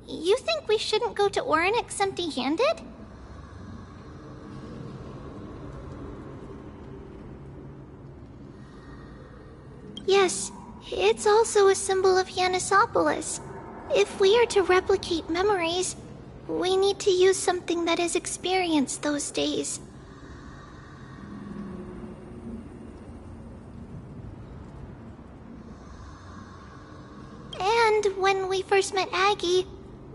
You think we shouldn't go to Orynyx empty-handed? Yes, it's also a symbol of Yanisopolis. If we are to replicate memories, we need to use something that has experienced those days. And when we first met Aggie,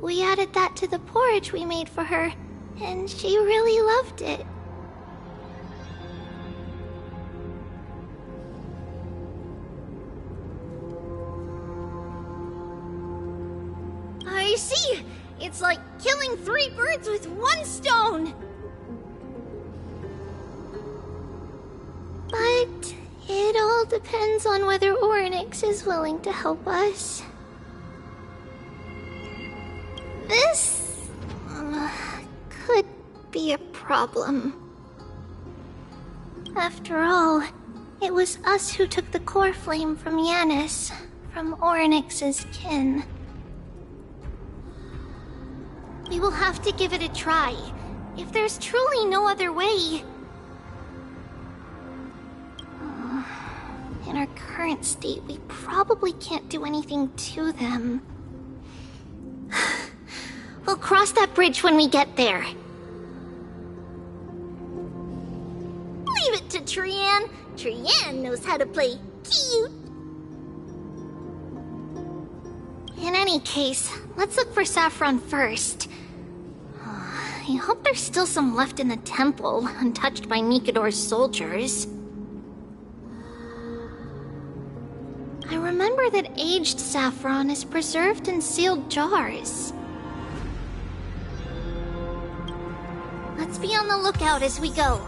we added that to the porridge we made for her, and she really loved it. I see! It's like killing 3 birds with 1 stone! But it all depends on whether Orynyx is willing to help us. This could be a problem. After all, it was us who took the core flame from Yanis, from Orynyx's kin. We will have to give it a try, if there's truly no other way. In our current state, we probably can't do anything to them. We'll cross that bridge when we get there. Leave it to Trian. Trian knows how to play cute. In any case, let's look for saffron first. I hope there's still some left in the temple, untouched by Mikador's soldiers. I remember that aged saffron is preserved in sealed jars. Let's be on the lookout as we go.